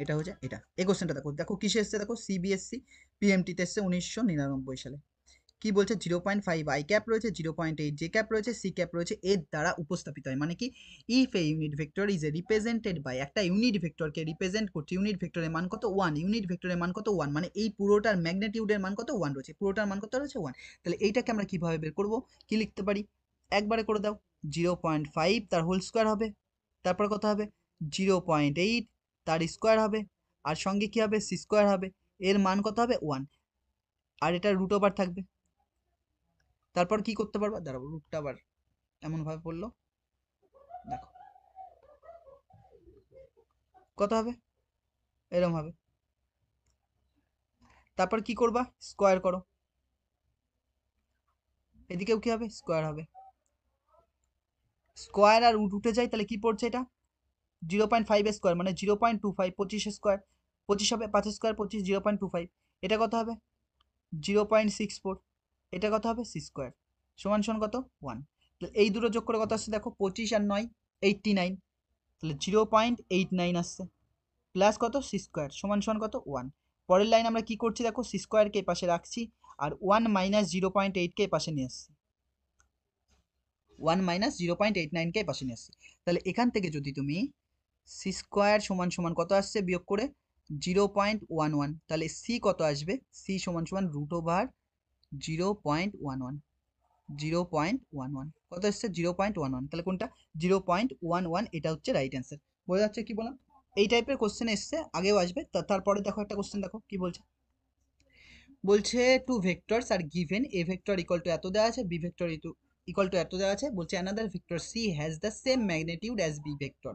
এটা হচ্ছে এটা, এই কোশ্চেনটা দেখো, দেখো কিসে এসছে দেখো, সিবিএসসি পিএমটিতে এসছে 1999 সালে। কি বলছে 0.5 আই ক্যাপ রয়েছে, 0.8 জে ক্যাপ রয়েছে, সি ক্যাপ রয়েছে, এর দ্বারা উপস্থাপিত হয়। মানে কি, if a unit vector is a represented by, একটা ইউনিট ভেক্টরকে রিপ্রেজেন্ট করছে, ইউনিট ভেক্টরের মান কত 1, ইউনিট ভেক্টরের মান কত 1, মানে এই পুরোটার ম্যাগনিটিউডের মান কত 1 রয়েছে, পুরোটার মান কত রয়েছে 1। তাহলে এইটাকে আমরা কিভাবে বের করব, কি লিখতে পারি, একবারে করে দাও, 0.5 তার হোল স্কোয়ার হবে, তারপর কত হবে 0.8 তার স্কোয়ার হবে, আর সঙ্গে কি হবে সি স্কোয়ার হবে, এর মান কত হবে 1, আর এটা রুট ওভার থাকবে। তারপর কি করতে পারবা, দাঁড়াবো রুটটা আবার এমন ভাবে পড়লো, দেখো কত হবে এরকম হবে। তারপর কি করবা, স্কোয়ার করো, এদিকেও কি হবে স্কোয়ার হবে, স্কোয়ার আর রুট উঠে যায়, তাহলে কি পড়ছে এটা 0.5 স্কোয়ার মানে 0.25, 25 স্কোয়ার 25 হবে, 5 স্কোয়ার 25, 0.25, এটা কত হবে 0.64, এটা কত হবে সি স্কোয়ার সমান সমান কত 1। এই দুটো যোগ করে কত আসছে দেখো, 25 আর 9 89, তাহলে 0.89 আসছে, প্লাস কত সি স্কোয়ার সমান সমান কত 1। পরের লাইন আমরা কি করছি দেখো, সি স্কোয়ারকে পাশে রাখছি, আর 1 মাইনাস 0.8কে পাশে নিয়ে আসছি, 1 মাইনাস 0.89কে পাশে নিয়ে আসছি। তাহলে এখান থেকে যদি তুমি সি স্কোয়ার সমান সমান কত আসছে বিয়োগ করে 0.11, তাহলে সি কত আসবে, সি সমান সমান রুট ওভার 0.11, 0.11 কত আসছে 0.11, তাহলে কোনটা 0.11, এটা হচ্ছে রাইট অ্যান্সার। বোঝা যাচ্ছে কি বললাম, এই টাইপের কোশ্চেন এসছে, আগেও আসবে। তারপরে দেখো একটা কোশ্চেন দেখো কি বলছে, বলছে two vectors are given, A vector equal to এত দেওয়া আছে, বি ভেক্টর ইকুয়াল টু এত দেওয়া আছে, বলছে another vector C has the same magnitude as B vector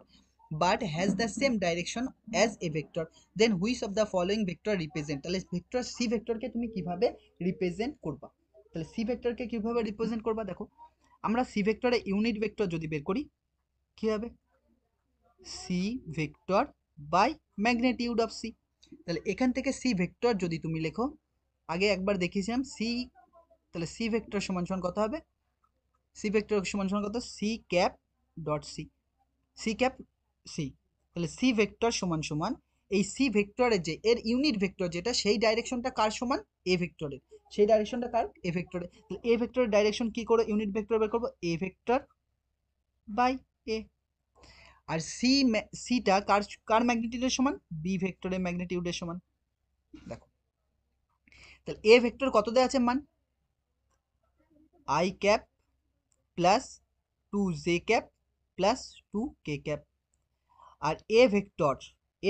but has the same direction as A vector, then which of the following vector represent, তাহলে ভেক্টর সি ভেক্টরকে তুমি কিভাবে রিপ্রেজেন্ট করবা, তাহলে সি ভেক্টরকে কিভাবে রিপ্রেজেন্ট করবা, দেখো আমরা সি ভেক্টরে ইউনিট ভেক্টর যদি বের করি কি হবে, C vector by magnitude of C. তাহলে এখান থেকে সি ভেক্টর যদি তুমি লেখো, আগে একবার দেখিয়েছিলাম সি, তাহলে সি ভেক্টর সমান সমান কত হবে, সি ভেক্টর সমান সমান কত C cap dot C, C cap C, তাহলে সি ভেক্টর সমান সমান এই সি ভেক্টরের যে এর ইউনিট ভেক্টর যেটা, সেই ডাইরেকশনটা কার সমান এ ভেক্টরের, সেই ডাইরেকশনটা কার এ ভেক্টরের, তাহলে এ ভেক্টরের ডাইরেকশন কি করে ইউনিট ভেক্টর বের করবো, এ ভেক্টর বাই এ, আর সিটা কার কার ম্যাগনিটিউডের সমান, বি ভেক্টরের ম্যাগনিটিউডের সমান। দেখো তাহলে এ ভেক্টর কত দেওয়া আছে মান, i cap plus 2 j cap plus 2 k cap, আর এ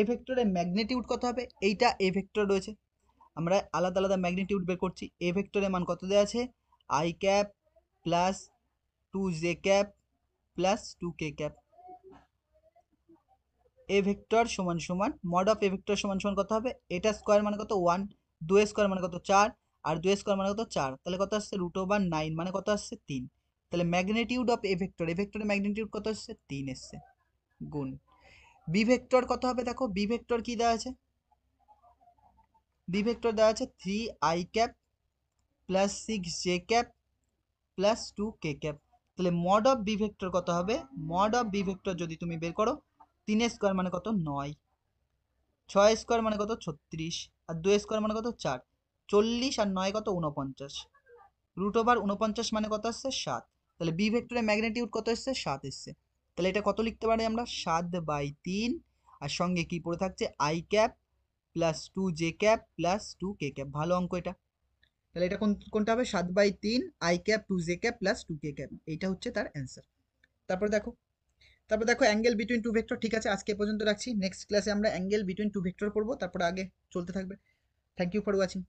ভেক্টরের ম্যাগনিটিউড কত হবে, এইটা এ ভেক্টর রয়েছে, আমরা আলাদা আলাদা ম্যাগনিটিউড বের করছি, এ ভেক্টরের মান কত দেওয়া আছে I cap plus 2 j cap plus 2 k cap, A vector সমান সমান মড অফ এ ভেক্টর সমান সমান কত হবে, এটা স্কোয়ার মানে কত 1, 2 স্কোয়ার মানে কত 4, আর 2 স্কোয়ার মানে কত 4, তাহলে কত আসছে রুট ওভার 9 মানে কত আসছে 3, তাহলে ম্যাগনিটিউড অফ এ ভেক্টরের ম্যাগনিটিউড কত আসছে 3 এসছে, গুণ বি ভেক্টর কত হবে, দেখো বি ভেক্টর কি দেওয়া আছে, বি ভেক্টর দেওয়া আছে 3 I cap plus 6 J cap plus 2 k cap, তাহলে মড অফ বি ভেক্টর কত হবে, মড অফ বি ভেক্টর যদি তুমি বের করো, 3 স্কোয়ার মানে কত 9, 6 স্কোয়ার মানে কত 36, আর 2 স্কোয়ার মানে কত 4, 40 আর 9 কত 49, রুট ওভার 49 মানে কত আসছে 7, তাহলে বি ভেক্টরের ম্যাগনিটিউড কত এসছে 7 এসছে, তাহলে এটা কত লিখতে পারি আমরা 7/3, আর সঙ্গে কি পড়ে থাকছে I cap plus 2 j cap plus 2 k cap, ভালো অঙ্ক এটা। তাহলে এটা কোনটা হবে 7/3 I cap 2 j cap plus 2 k cap, এইটা হচ্ছে তার অ্যান্সার। তারপর দেখো অ্যাঙ্গেল বিটুইন টু ভেক্টর, ঠিক আছে আজকে এ পর্যন্ত রাখছি, নেক্সট ক্লাসে আমরা অ্যাঙ্গেল বিটুইন টু ভেক্টর করবো, তারপরে আগে চলতে থাকবে। Thank you for watching.